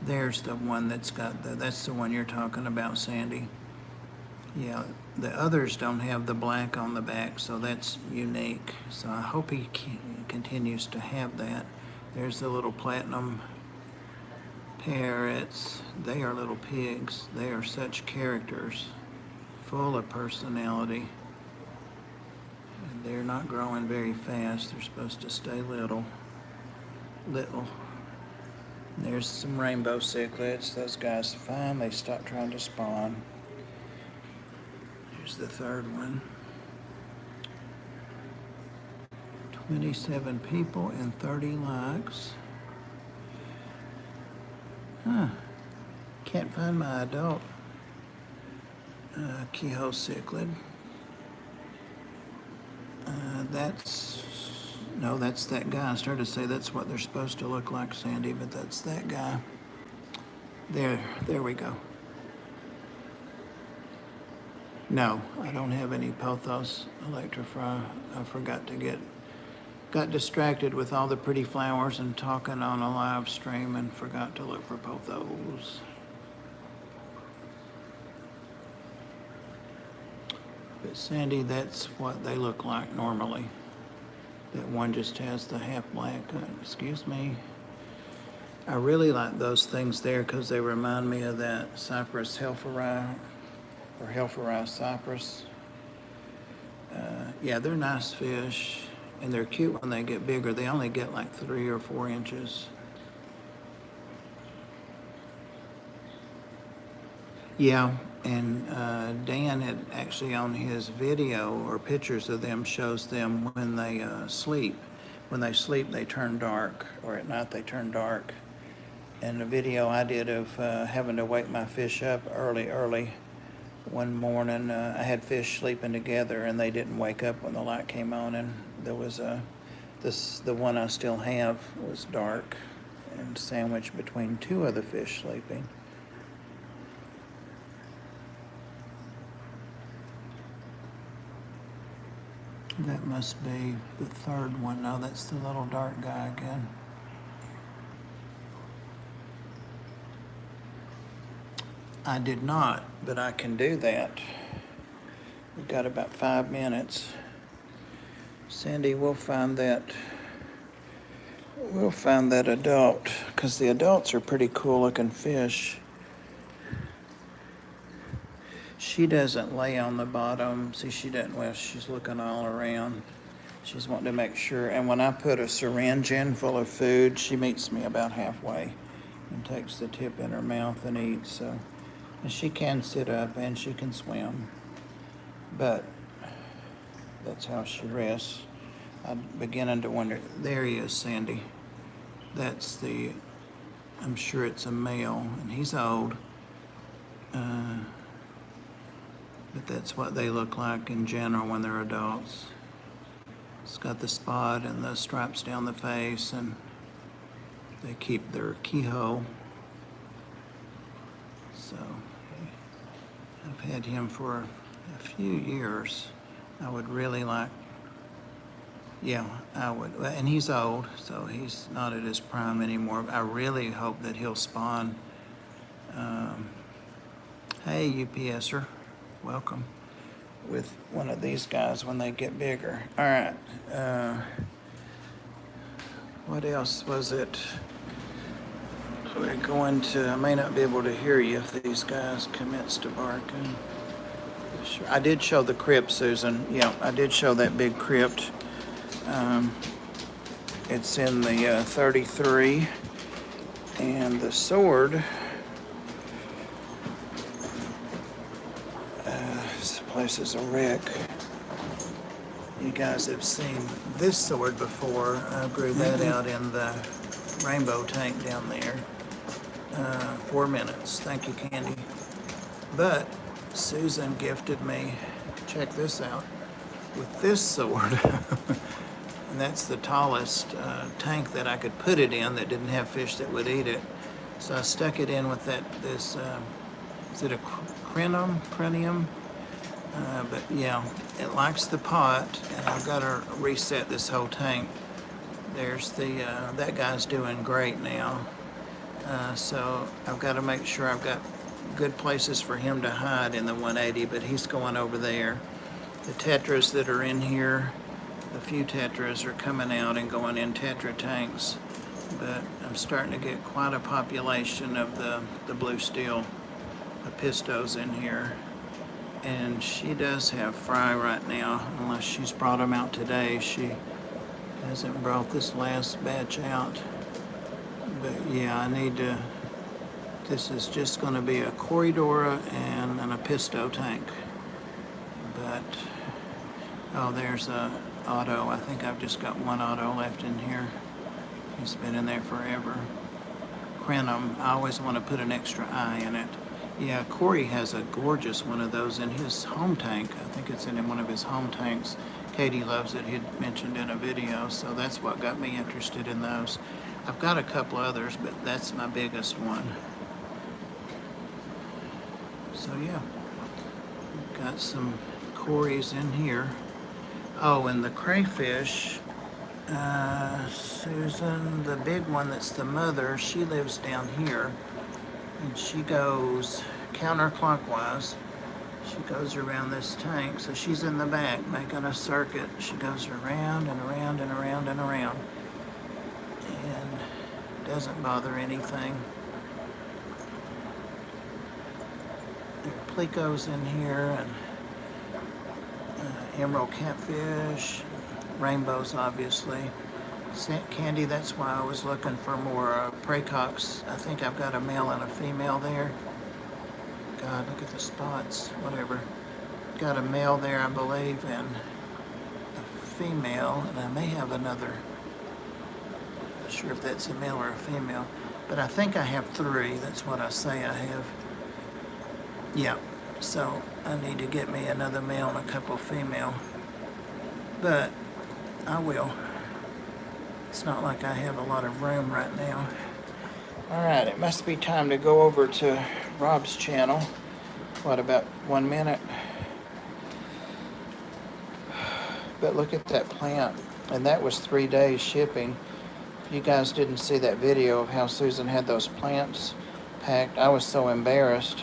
There's the one that's got that's the one you're talking about, Sandy. Yeah, the others don't have the black on the back, so that's unique. So I hope he continues to have that. There's the little platinum parrots. They are little pigs. They are such characters, full of personality. And they're not growing very fast. They're supposed to stay little. There's some rainbow cichlids. Those guys finally stopped trying to spawn. Here's the third one. 27 people and 30 likes. Can't find my adult Kehoe cichlid. That's that guy. I started to say that's what they're supposed to look like, Sandy, but that's that guy. There we go. No, I don't have any Pothos electrify. I got distracted with all the pretty flowers and talking on a live stream and forgot to look for Pothos. But Sandy, that's what they look like normally. That one just has the half black. Excuse me. I really like those things there because they remind me of that Cypress Helpheri or Helpheri cypress. Yeah, they're nice fish and they're cute when they get bigger. They only get like 3 or 4 inches. Yeah, and Dan had actually on his video or pictures of them shows them when they sleep. When they sleep, they turn dark, or at night they turn dark. And the video I did of having to wake my fish up early one morning, I had fish sleeping together and they didn't wake up when the light came on, and there was the one I still have was dark and sandwiched between 2 other fish sleeping. That must be the third one. No, that's the little dark guy again. I did not, but I can do that. We've got about 5 minutes. Sandy, we'll find that adult, because the adults are pretty cool looking fish. She doesn't lay on the bottom. See, she doesn't, well, she's looking all around. She's wanting to make sure. And when I put a syringe in full of food, she meets me about halfway and takes the tip in her mouth and eats. So, and she can sit up and she can swim, but that's how she rests. I'm beginning to wonder. There he is, Sandy. I'm sure it's a male, and he's old. But that's what they look like in general when they're adults. It's got the spot and the stripes down the face, and they keep their Kehoe. So I've had him for a few years. I would really like, yeah, I would. And he's old, so he's not at his prime anymore. I really hope that he'll spawn. Hey, UPSer. Welcome, with one of these guys when they get bigger. All right. What else was it? We're going to, I may not be able to hear you if these guys commence to barking. I did show the crypt, Susan. Yeah, I did show that big crypt. It's in the 33, and the sword. This place is a wreck. You guys have seen this sword before. I grew that out in the rainbow tank down there. 4 minutes. Thank you, Candy. But Susan gifted me, check this out, with this sword. And that's the tallest tank that I could put it in that didn't have fish that would eat it. So I stuck it in with this, is it a cranium? But yeah, it likes the pot, and I've got to reset this whole tank. There's that guy's doing great now. So I've got to make sure I've got good places for him to hide in the 180, but he's going over there. The tetras that are in here, the few tetras are coming out and going in tetra tanks, but I'm starting to get quite a population of the blue steel Apistos in here. And she does have fry right now, unless she's brought them out today. She hasn't brought this last batch out. But yeah, I need to, this is just going to be a Corridora and an Apisto tank. But, oh, there's a Otto. I think I've just got one Otto left in here. He's been in there forever. Crenum, I always want to put an extra eye in it. Yeah, Corey has a gorgeous one of those in his home tank. I think it's in one of his home tanks. Katie loves it, he'd mentioned in a video, so that's what got me interested in those. I've got a couple others, but that's my biggest one. So yeah, we've got some Corys in here. Oh, and the crayfish, Susan, the big one that's the mother, she lives down here. And she goes counterclockwise. She goes around this tank, so she's in the back making a circuit. She goes around and around and around and around, and doesn't bother anything. There are plecos in here, and emerald catfish, rainbows, obviously. Candy, that's why I was looking for more praecox. I think I've got a male and a female there. God, look at the spots, whatever. Got a male there, I believe, and a female, and I may have another. Not sure if that's a male or a female, but I think I have 3. That's what I say I have. Yeah, so I need to get me another male and a couple female, but I will. It's not like I have a lot of room right now. All right, it must be time to go over to Rob's channel. What, about 1 minute? But look at that plant, and that was 3 days shipping. If you guys didn't see that video of how Susan had those plants packed, I was so embarrassed.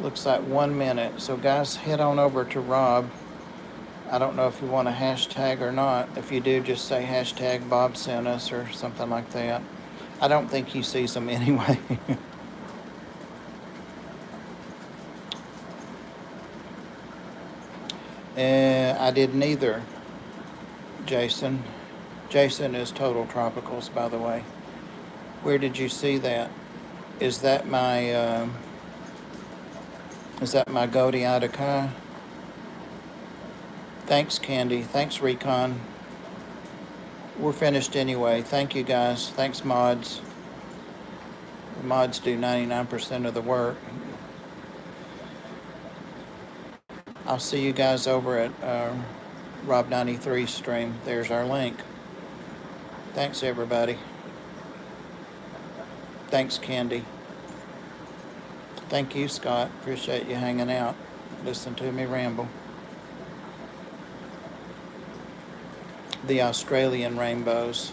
Looks like 1 minute. So guys, head on over to Rob. I don't know if you want a hashtag or not. If you do, just say hashtag Bob sent us or something like that. I don't think he sees them anyway. I didn't either, Jason. Jason is Total Tropicals, by the way. Where did you see that? Is that my Godiata Kai? Thanks, Candy. Thanks, Recon. We're finished anyway. Thank you, guys. Thanks, mods. The mods do 99% of the work. I'll see you guys over at Rob93 stream. There's our link. Thanks, everybody. Thanks, Candy. Thank you, Scott. Appreciate you hanging out. Listen to me ramble. The Australian rainbows.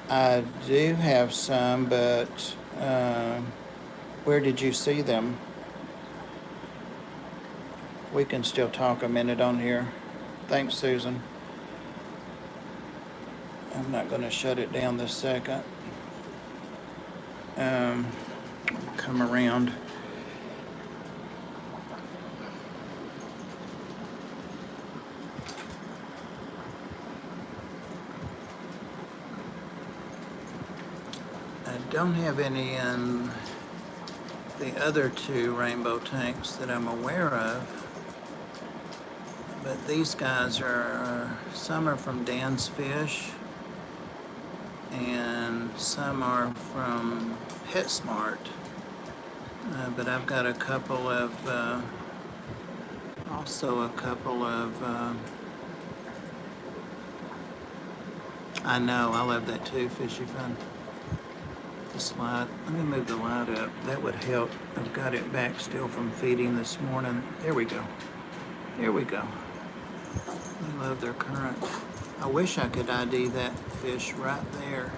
I do have some, but where did you see them? We can still talk a minute on here. Thanks, Susan. I'm not going to shut it down this second. Come around. I don't have any in the other 2 rainbow tanks that I'm aware of. But these guys are, some are from Dan's Fish, and some are from PetSmart. But I've got a couple of, also a couple of, I know, I love that too, Fishy Fun. This light, let me move the light up. That would help. I've got it back still from feeding this morning. There we go. There we go. I love their current. I wish I could ID that fish right there.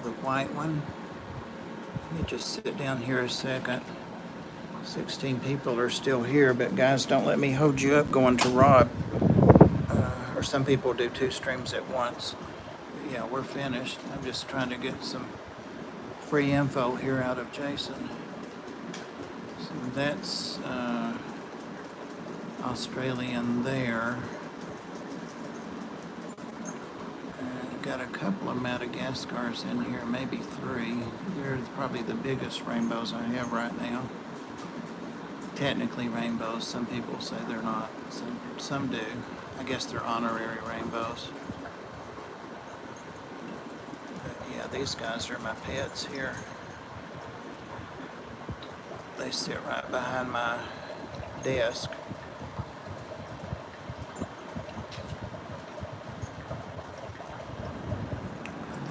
The white one. Let me just sit down here a second. 16 people are still here, but guys, don't let me hold you up going to Rob. Or some people do 2 streams at once. But yeah, we're finished. I'm just trying to get some free info here out of Jason. So that's Australian there. Got a couple of Madagascars in here, maybe 3. They're probably the biggest rainbows I have right now. Technically rainbows, some people say they're not. Some do. I guess they're honorary rainbows. But yeah, these guys are my pets here. They sit right behind my desk.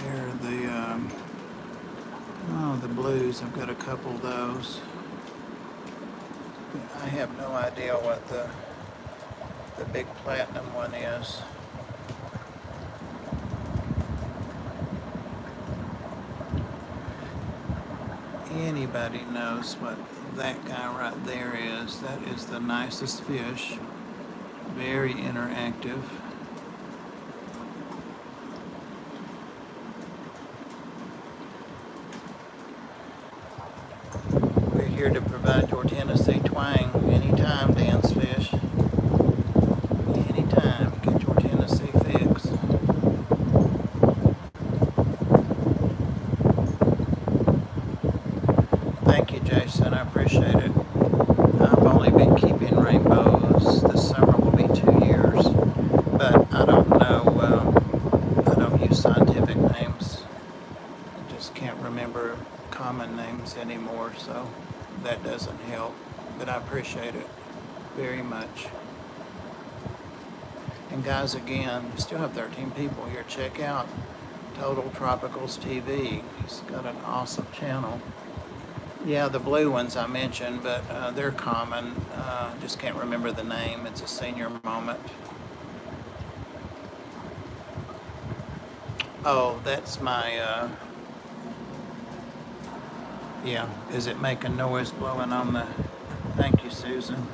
They're the blues. I've got a couple of those. But I have no idea what the big platinum one is. Anybody knows what that guy right there is? That is the nicest fish. Very interactive. We're here to provide your Tennessee twang anytime, dance fish. Anytime, get your Tennessee fix. Thank you, Jason. I appreciate it. I've only been keeping rainbows. This summer will be 2 years, but I don't know. I don't use scientific names. I just can't remember common names anymore, so that doesn't help. But I appreciate it very much. And guys, again, we still have 13 people here. Check out Total Tropicals TV. He's got an awesome channel. Yeah, the blue ones I mentioned, but they're common. Just can't remember the name. It's a senior moment. Oh, that's my, yeah, is it making noise blowing on the, thank you, Susan.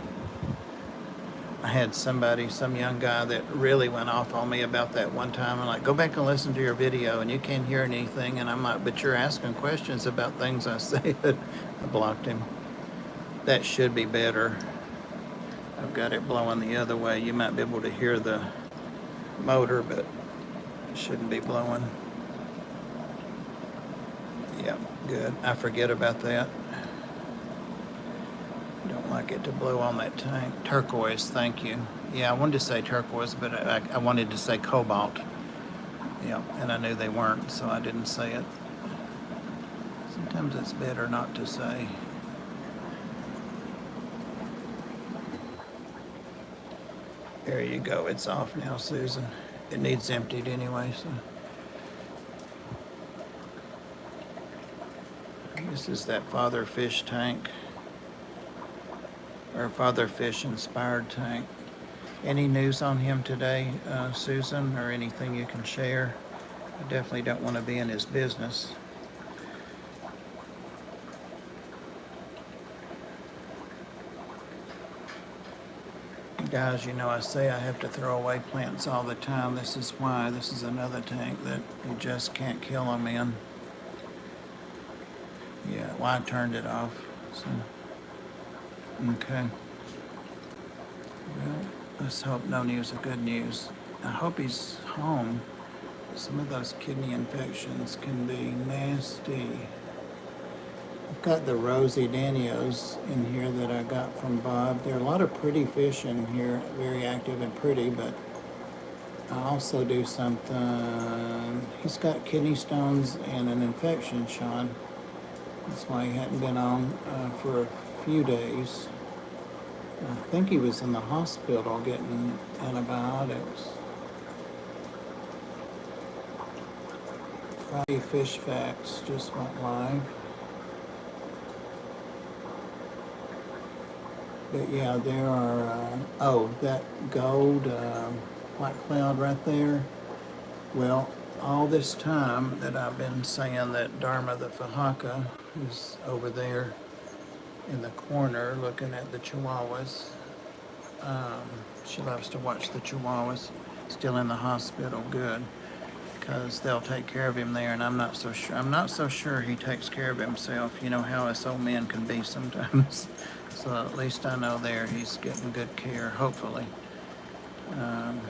I had somebody, some young guy that really went off on me about that one time. I'm like, go back and listen to your video and you can't hear anything. And I'm like, but you're asking questions about things I said. I blocked him. That should be better. I've got it blowing the other way. You might be able to hear the motor, but it shouldn't be blowing. Yep, good. I forget about that. Don't like it to blow on that tank. Turquoise, thank you. Yeah, I wanted to say turquoise, but I wanted to say cobalt. Yeah, and I knew they weren't, so I didn't say it. Sometimes it's better not to say. There you go. It's off now, Susan. It needs emptied anyway, so. This is that Father Fish tank. Or Father Fish inspired tank. Any news on him today, Susan, or anything you can share? I definitely don't want to be in his business. Guys, you know I say I have to throw away plants all the time. This is why. This is another tank that you just can't kill them in. Yeah, well, I turned it off, so. Okay. Well, let's hope no news is good news. I hope he's home. Some of those kidney infections can be nasty. I've got the Rosie Danios in here that I got from Bob. There are a lot of pretty fish in here, very active and pretty, but I also do something. He's got kidney stones and an infection, Sean. That's why he hadn't been on for a few days. I think he was in the hospital getting antibiotics. Friday Fish Facts just went live. But yeah, there are, oh, that gold white cloud right there. Well, all this time that I've been saying that Dharma the Fahaka is over there in the corner looking at the chihuahuas. She loves to watch the chihuahuas. Still in the hospital, good, because they'll take care of him there, and I'm not so sure. I'm not so sure he takes care of himself. You know how us old men can be sometimes. So at least I know there he's getting good care, hopefully. Um,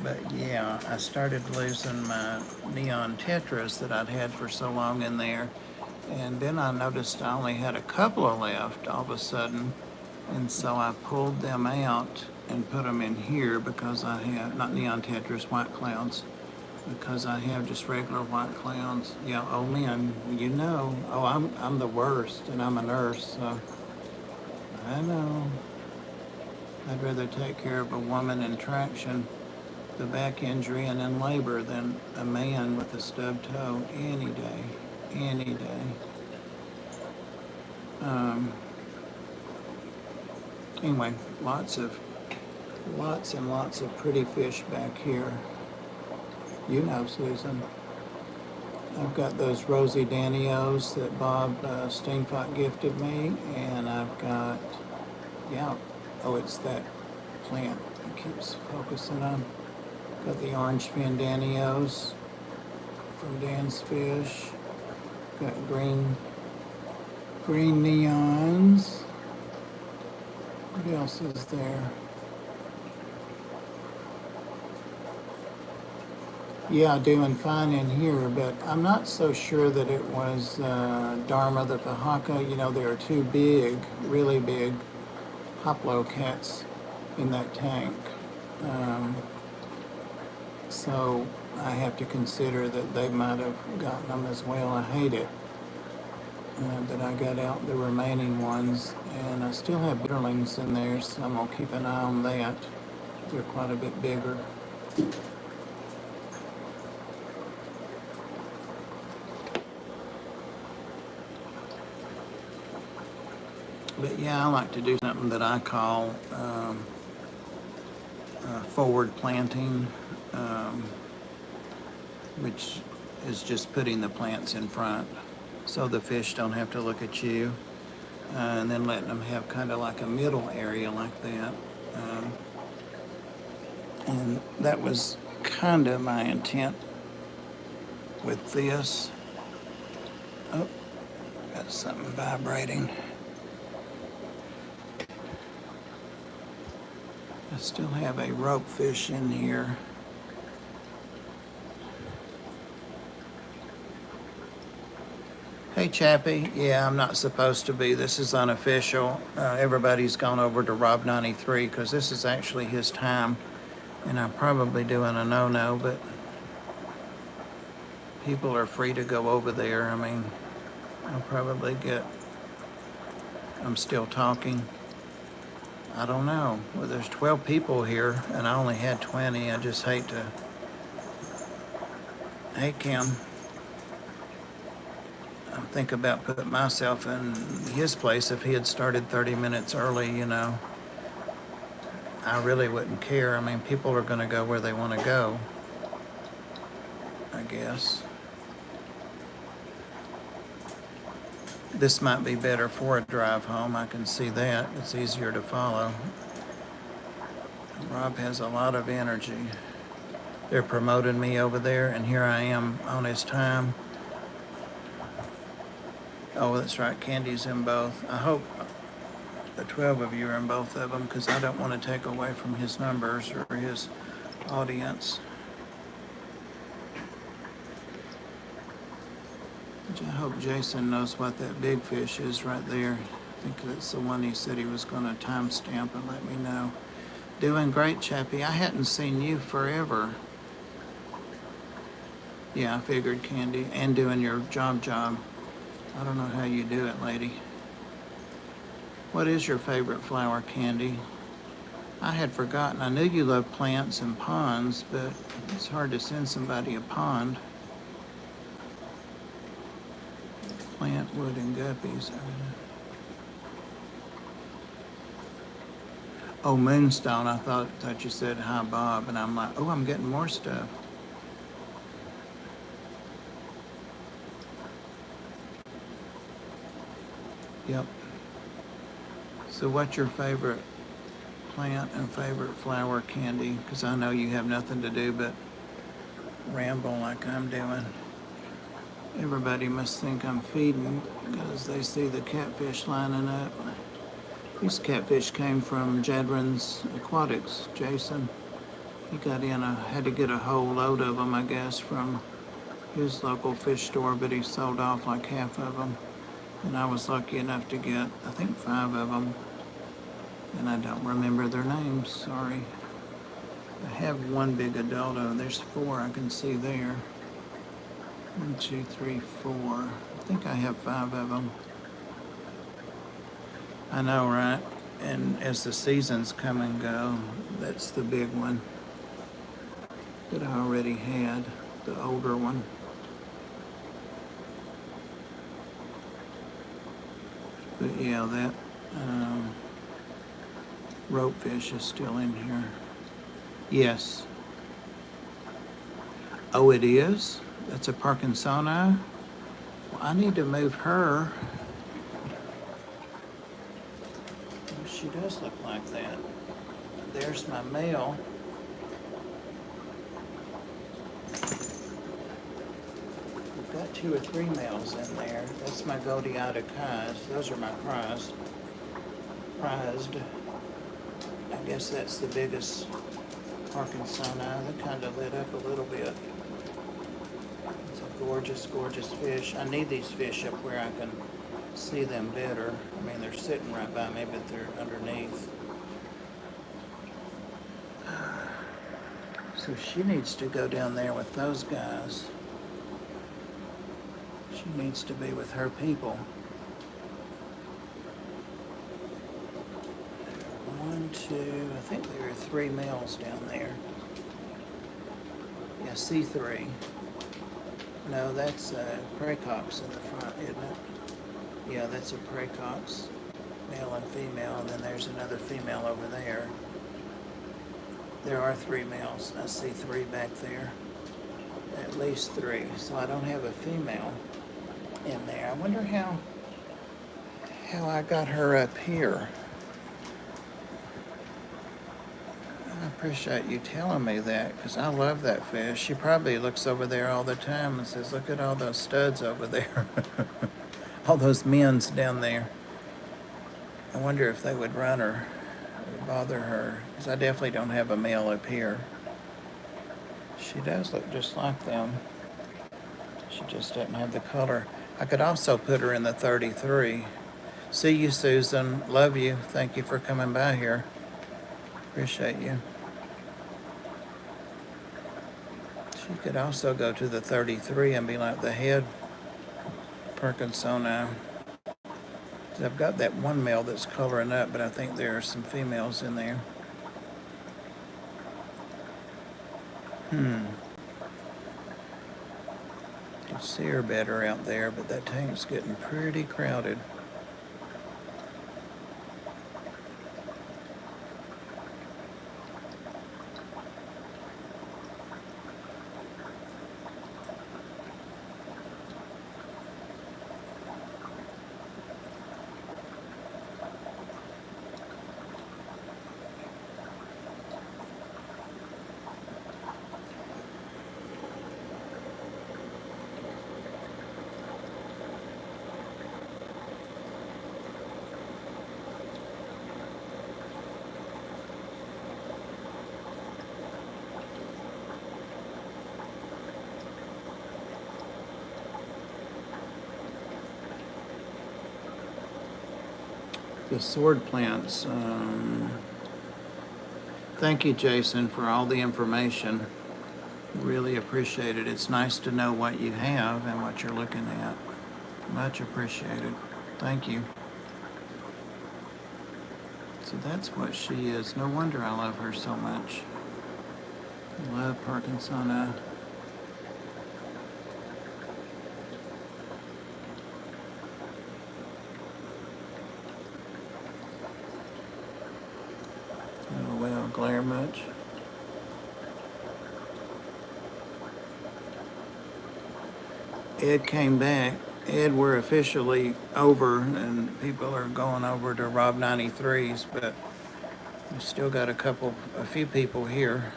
But yeah, I started losing my neon tetras that I'd had for so long in there. And then I noticed I only had a couple of left all of a sudden. And so I pulled them out and put them in here because I have, not neon tetras, white clouds, because I have just regular white clouds. Yeah, old men, you know, oh, I'm the worst and I'm a nurse, so I know. I'd rather take care of a woman in traction, the back injury, and in labor than a man with a stubbed toe any day, any day. Anyway, lots and lots of pretty fish back here. You know, Susan. I've got those rosy Danios that Bob Steenfott gifted me, and I've got, yeah, oh, it's that plant it keeps focusing on. Got the orange fin Danios from Dan's Fish. Got green neons. What else is there? Yeah, doing fine in here, but I'm not so sure that it was Dharma the Fahaka. You know, there are two big, really big hoplocats in that tank. Um, so I have to consider that they might have gotten them as well. I hate it that I got out the remaining ones, and I still have bitterlings in there, so I'm gonna keep an eye on that. They're quite a bit bigger. But yeah, I like to do something that I call forward planting, which is just putting the plants in front so the fish don't have to look at you, and then letting them have kind of like a middle area like that. And that was kind of my intent with this. Oh, got something vibrating. I still have a rope fish in here. Hey, Chappie. Yeah, I'm not supposed to be. This is unofficial. Everybody's gone over to Rob 93 because this is actually his time. And I'm probably doing a no-no, but people are free to go over there. I mean, I'll probably get, I'm still talking. I don't know. Well, there's 12 people here, and I only had 20. I just hate to. Hey, Kim. I'm thinking about putting myself in his place if he had started 30 minutes early, you know. I really wouldn't care. I mean, people are going to go where they want to go, I guess. This might be better for a drive home. I can see that. It's easier to follow. Rob has a lot of energy. They're promoting me over there, and here I am on his time. Oh, that's right. Candy's in both. I hope the 12 of you are in both of them because I don't want to take away from his numbers or his audience. I hope Jason knows what that big fish is right there. I think that's the one he said he was going to timestamp and let me know. Doing great, Chappie. I hadn't seen you forever. Yeah, I figured, Candy. And doing your job. I don't know how you do it, lady. What is your favorite flower, Candy? I had forgotten. I knew you loved plants and ponds, but it's hard to send somebody a pond. Plant, wood, and guppies. Oh, Moonstone, I thought you said hi, Bob, and I'm like, oh, I'm getting more stuff. Yep. So what's your favorite plant and favorite flower, Candy? Because I know you have nothing to do but ramble like I'm doing. Everybody must think I'm feeding because they see the catfish lining up. These catfish came from Jadron's Aquatics, Jason. He got in had to get a whole load of them, I guess, from his local fish store, but he sold off like half of them. And I was lucky enough to get, I think, 5 of them. And I don't remember their names, sorry. I have one big adulto. There's 4 I can see there. 1, 2, 3, 4. I think I have 5 of them. I know, right? And as the seasons come and go, that's the big one that I already had, the older one. But yeah, that ropefish is still in here. Yes. Oh, it is? That's a Parkinsoni? Well, I need to move her. Oh, she does look like that. There's my male. We've got 2 or 3 males in there. That's my Godiata Kais. Those are my prized. I guess that's the biggest Parkinsoni. They kind of lit up a little bit. It's a gorgeous, gorgeous fish. I need these fish up where I can see them better. I mean, they're sitting right by me, but they're underneath. So she needs to go down there with those guys. She needs to be with her people. 1, 2, I think there are 3 males down there. Yeah, C3. No, that's praecox in the front, isn't it? Yeah, that's a praecox, male and female, and then there's another female over there. There are 3 males. I see 3 back there. At least 3. So I don't have a female in there. I wonder how I got her up here. I appreciate you telling me that because I love that fish. She probably looks over there all the time and says, look at all those studs over there. All those men's down there. I wonder if they would run her or bother her because I definitely don't have a male up here. She does look just like them. She just doesn't have the color. I could also put her in the 33. See you, Susan. Love you. Thank you for coming by here. Appreciate you. She could also go to the 33 and be like the head Parkinsoni. I've got that one male that's coloring up, but I think there are some females in there. You can see her better out there, but that tank's getting pretty crowded. The sword plants. Thank you, Jason, for all the information. Really appreciate it. It's nice to know what you have and what you're looking at. Much appreciated. Thank you. So that's what she is. No wonder I love her so much. I love Parkinsoni. glare much. Ed came back. Ed, we're officially over, and people are going over to Rob 93's, but we still got a few people here.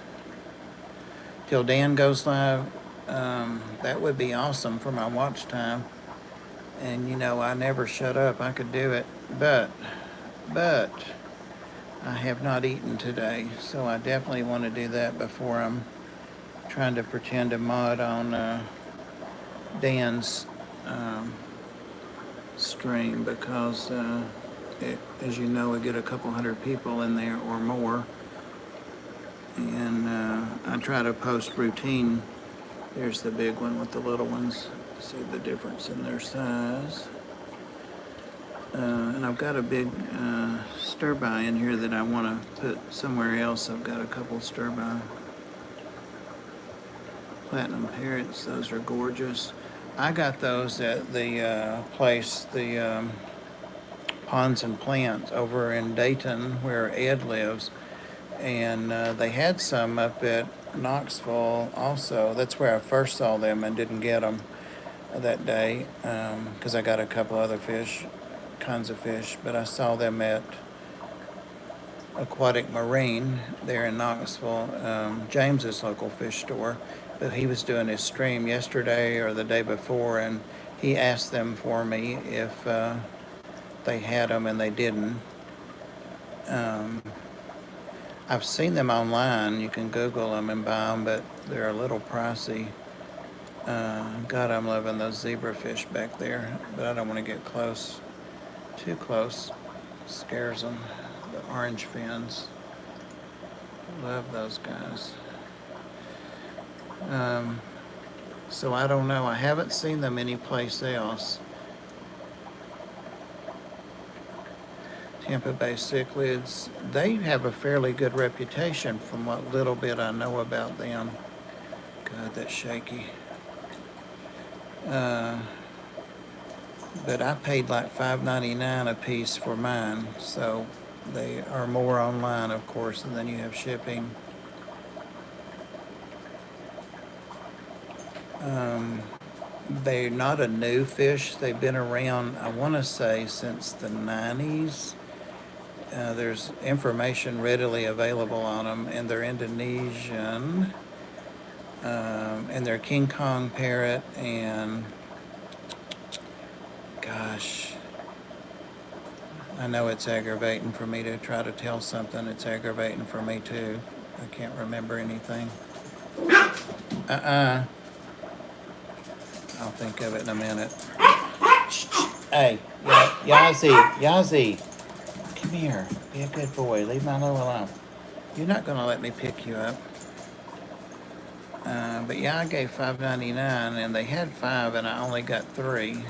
Till Dan goes live, that would be awesome for my watch time. And you know, I never shut up. I could do it, but I have not eaten today, so I definitely want to do that before I'm trying to pretend to mod on Dan's stream, because as you know, we get a couple hundred people in there or more, and I try to post routine. There's the big one with the little ones. See the difference in their size. And I've got a big stir-by in here that I want to put somewhere else. I've got a couple stir-by platinum parrots. Those are gorgeous. I got those at the place, the Ponds and Plants over in Dayton, where Ed lives. And they had some up at Knoxville also. That's where I first saw them and didn't get them that day, because I got a couple other kinds of fish, but I saw them at Aquatic Marine there in Knoxville, James's local fish store. But he was doing his stream yesterday or the day before, and he asked them for me if they had them, and they didn't. I've seen them online. You can Google them and buy them, but they're a little pricey. God, I'm loving those zebrafish back there, but I don't want to get close. Too close scares them. The orange fins. Love those guys. So I don't know. I haven't seen them anyplace else. Tampa Bay cichlids, they have a fairly good reputation from what little bit I know about them. God, that's shaky. But I paid like $5.99 a piece for mine, so they are more online, of course, and then you have shipping. They're not a new fish. They've been around, I want to say, since the 90s. There's information readily available on them, and they're Indonesian. And they're King Kong parrot, and gosh, I know it's aggravating for me to try to tell something. It's aggravating for me too. I can't remember anything. I'll think of it in a minute. Hey, Yazzie, come here. Be a good boy. Leave Milo alone. You're not going to let me pick you up. But yeah, I gave $5.99, and they had 5, and I only got 3.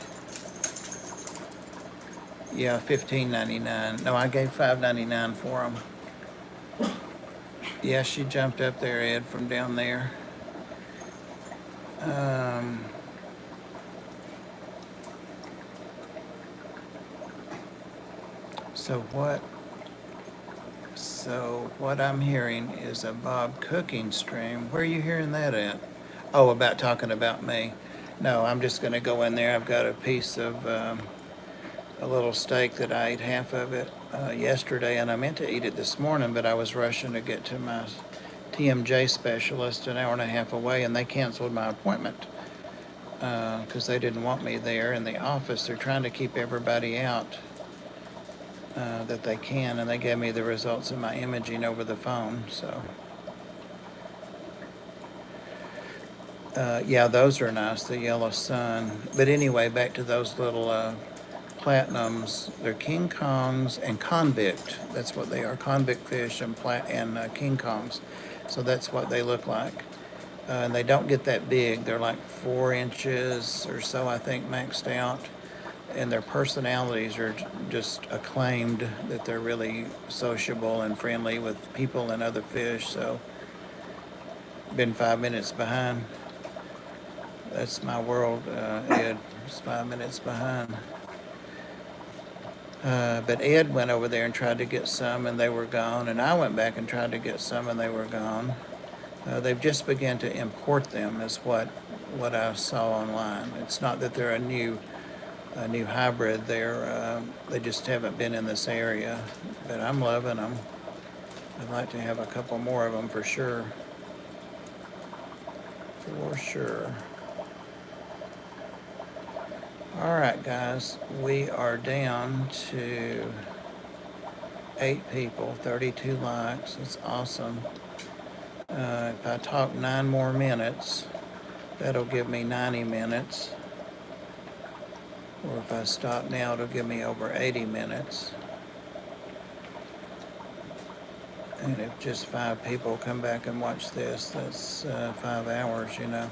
Yeah, $15.99. No, I gave $5.99 for them. Yeah, she jumped up there, Ed, from down there. So what I'm hearing is a Bob cooking stream. Where are you hearing that at? Oh, about talking about me. No, I'm just going to go in there. I've got a piece of a little steak that I ate half of it yesterday, and I meant to eat it this morning, but I was rushing to get to my TMJ specialist an hour and a half away, and they canceled my appointment because they didn't want me there in the office. They're trying to keep everybody out that they can, and they gave me the results of my imaging over the phone. So yeah, those are nice, the yellow sun. But anyway, back to those little platinums. They're King Kongs and convict. That's what they are, convict fish and King Kongs. So that's what they look like. And they don't get that big. They're like 4 inches or so, I think, maxed out. And their personalities are just acclaimed, that they're really sociable and friendly with people and other fish. So, been 5 minutes behind. That's my world, Ed. It's 5 minutes behind. But Ed went over there and tried to get some, and they were gone. And I went back and tried to get some, and they were gone. They've just begun to import them, is what I saw online. It's not that they're a new hybrid. They just haven't been in this area. But I'm loving them. I'd like to have a couple more of them for sure. For sure. All right, guys, we are down to 8 people, 32 likes. It's awesome. If I talk 9 more minutes, that'll give me 90 minutes. Or if I stop now, it'll give me over 80 minutes. And if just 5 people come back and watch this, that's 5 hours, you know.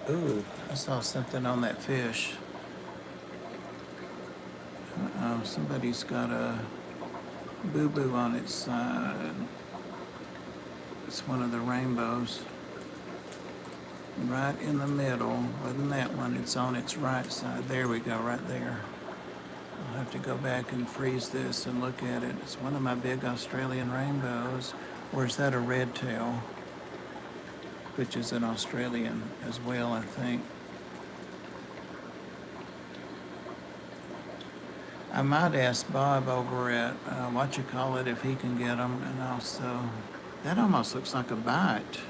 Ooh, I saw something on that fish. Uh-oh, somebody's got a boo-boo on its side. It's one of the rainbows. Right in the middle. Wasn't that one? It's on its right side. There we go, right there. I'll have to go back and freeze this and look at it. It's one of my big Australian rainbows. Or is that a red tail? Which is an Australian as well, I think. I might ask Bob over at if he can get them. And also, that almost looks like a bite.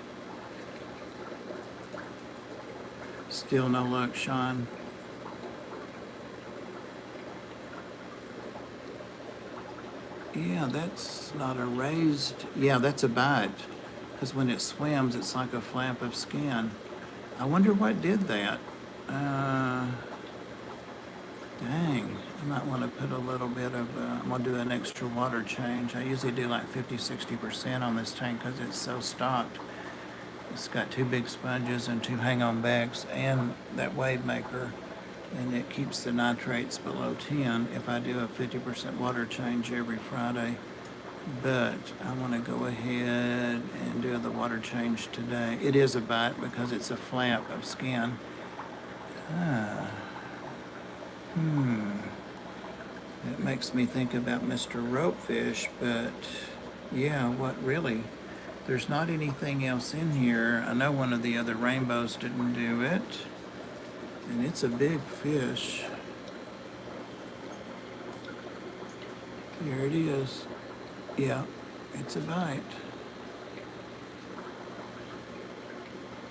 Still no luck, Sean. Yeah, that's not a raised. Yeah, that's a bite. Because when it swims, it's like a flap of skin. I wonder what did that. Dang, I might want to put a little bit of, I'm going to do an extra water change. I usually do like 50-60% on this tank because it's so stocked. It's got 2 big sponges and 2 hang-on bags and that wave maker, and it keeps the nitrates below 10 if I do a 50% water change every Friday. But I want to go ahead and do the water change today. It is a bite because it's a flap of skin. It makes me think about Mr. Ropefish, but yeah, what really? There's not anything else in here. I know one of the other rainbows didn't do it. And it's a big fish. Here it is. Yeah, it's a bite.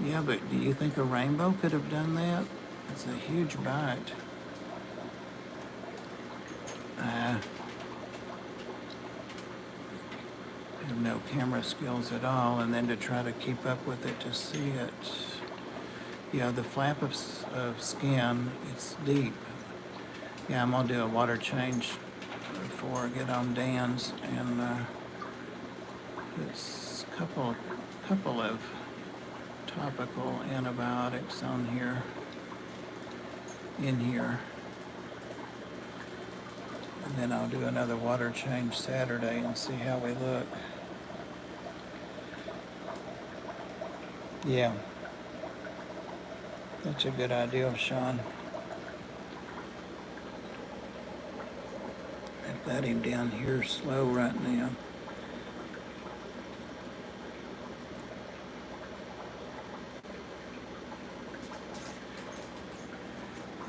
Yeah, but do you think a rainbow could have done that? It's a huge bite. I have no camera skills at all, and then to try to keep up with it to see it. Yeah, the flap of skin, it's deep. Yeah, I'm gonna do a water change before I get on Dan's, and it's a couple of topical antibiotics on here, in here. And then I'll do another water change Saturday and see how we look. Yeah. That's a good idea, Sean. I've got him down here slow right now.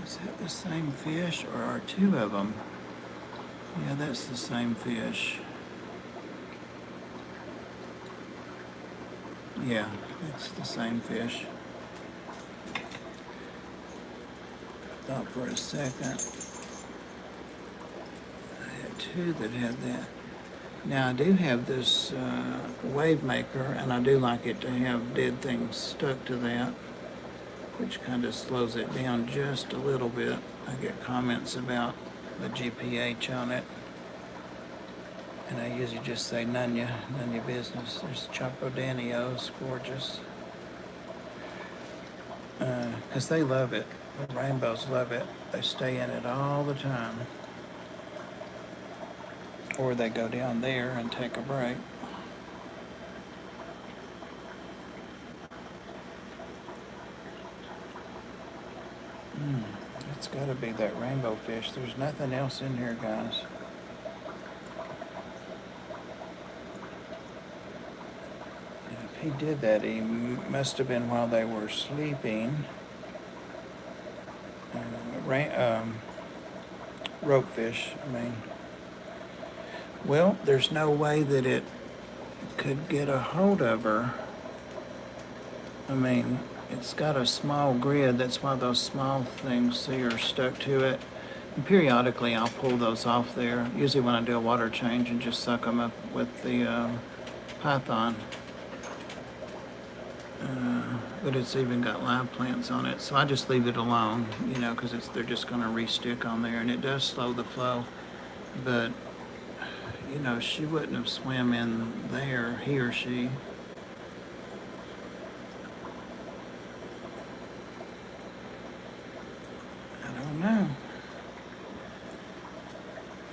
Is that the same fish, or are 2 of them? Yeah, that's the same fish. Yeah, it's the same fish. Thought for a second I had 2 that had that. Now I do have this wave maker, and I do like it to have dead things stuck to that, which kind of slows it down just a little bit. I get comments about the GPH on it, and I usually just say none your business. There's Choco Danios, gorgeous, because they love it. The rainbows love it. They stay in it all the time, or they go down there and take a break. It's got to be that rainbow fish. There's nothing else in here, guys. he did that, he must have been while they were sleeping. Ropefish, I mean. Well, there's no way that it could get a hold of her. I mean, it's got a small grid. That's why those small things, see, are stuck to it. And periodically, I'll pull those off there. Usually when I do a water change and just suck them up with the Python. But it's even got live plants on it. So I just leave it alone, you know, because they're just going to re-stick on there. And it does slow the flow. But, you know, she wouldn't have swam in there, he or she. I don't know.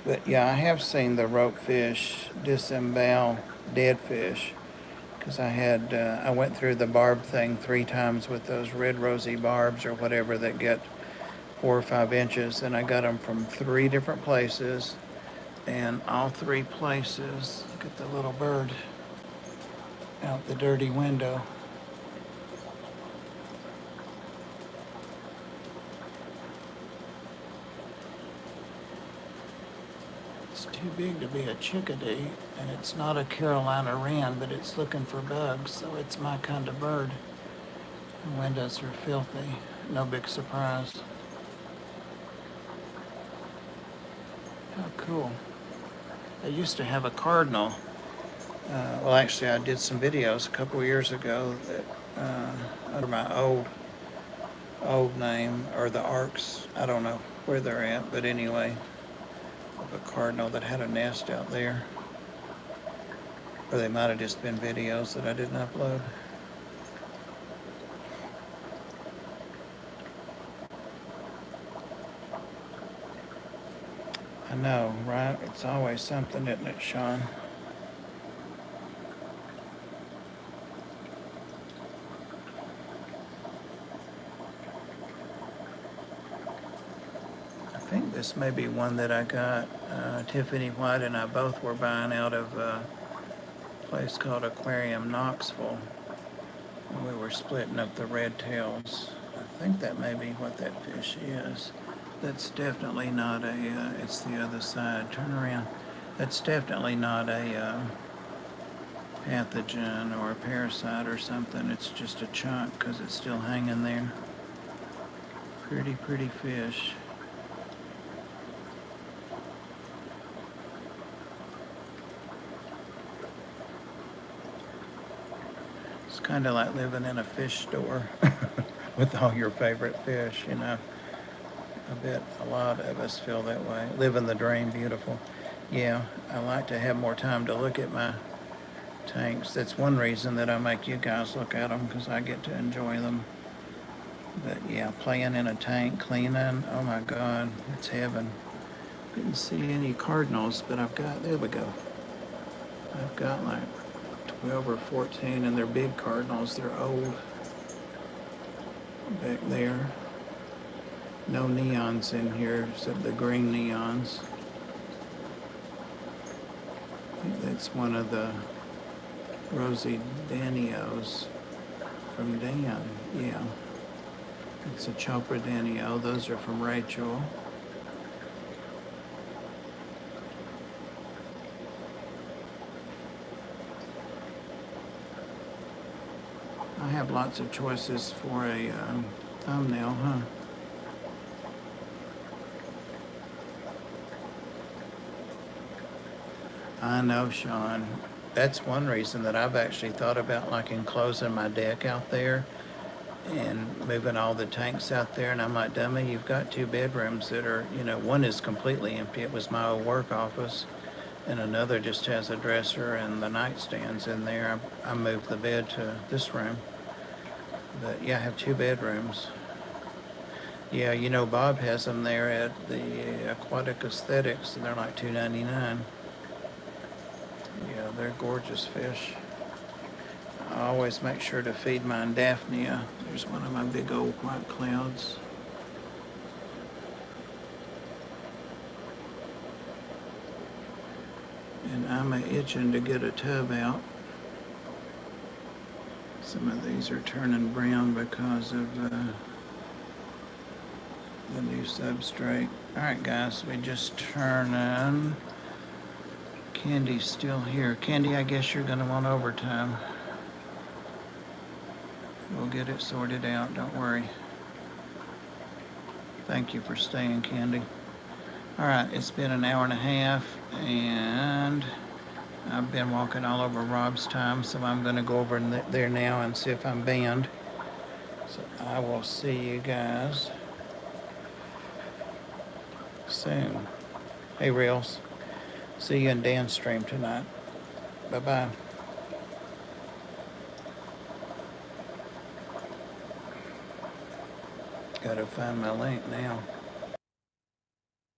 But yeah, I have seen the ropefish disembowel dead fish. Because I went through the barb thing 3 times with those red rosy barbs or whatever that get 4 or 5 inches, and I got them from 3 different places, and all 3 places, look at the little bird out the dirty window. It's too big to be a chickadee, and it's not a Carolina wren, but it's looking for bugs, so it's my kind of bird. The windows are filthy, no big surprise. How cool. I used to have a cardinal. Well, actually, I did some videos a couple of years ago that under my old name, or the Arcs. I don't know where they're at, but anyway, of a cardinal that had a nest out there. Or they might have just been videos that I didn't upload. I know, right? It's always something, isn't it, Sean? I think this may be one that I got. Tiffany White and I both were buying out of a place called Aquarium Knoxville. And we were splitting up the red tails. I think that may be what that fish is. That's definitely not it's the other side. Turn around. That's definitely not a pathogen or a parasite or something. It's just a chunk because it's still hanging there. Pretty fish. It's kind of like living in a fish store with all your favorite fish, you know. I bet a lot of us feel that way. Living the dream, beautiful. Yeah, I like to have more time to look at my tanks. That's one reason that I make you guys look at them, because I get to enjoy them. But yeah, playing in a tank, cleaning, oh my God, it's heaven. Couldn't see any cardinals, but there we go. I've got like 12 or 14, and they're big cardinals. They're old. Back there. No neons in here except the green neons. I think that's one of the Rosy Danios from Dan. Yeah. It's a Chopra Danio. Those are from Rachel. I have lots of choices for a thumbnail, huh? I know, Sean. That's one reason that I've actually thought about like enclosing my deck out there and moving all the tanks out there. And I'm like, dummy, you've got 2 bedrooms that are, you know, one is completely empty. It was my old work office. And another just has a dresser and the nightstands in there. I moved the bed to this room. But yeah, I have 2 bedrooms. Yeah, you know, Bob has them there at the Aquatic Aesthetics, and they're like $2.99. Yeah, they're gorgeous fish. I always make sure to feed mine Daphnia. There's one of my big old white clouds. And I'm itching to get a tub out. Some of these are turning brown because of the new substrate. All right, guys, we just turning. Candy's still here. Candy, I guess you're gonna want overtime. We'll get it sorted out, don't worry. Thank you for staying, Candy. All right, it's been an hour and a half, and I've been walking all over Rob's time, so I'm gonna go over there now and see if I'm banned. So I will see you guys soon. Hey, Reels. See you in Dan's stream tonight. Bye-bye. Gotta find my link now.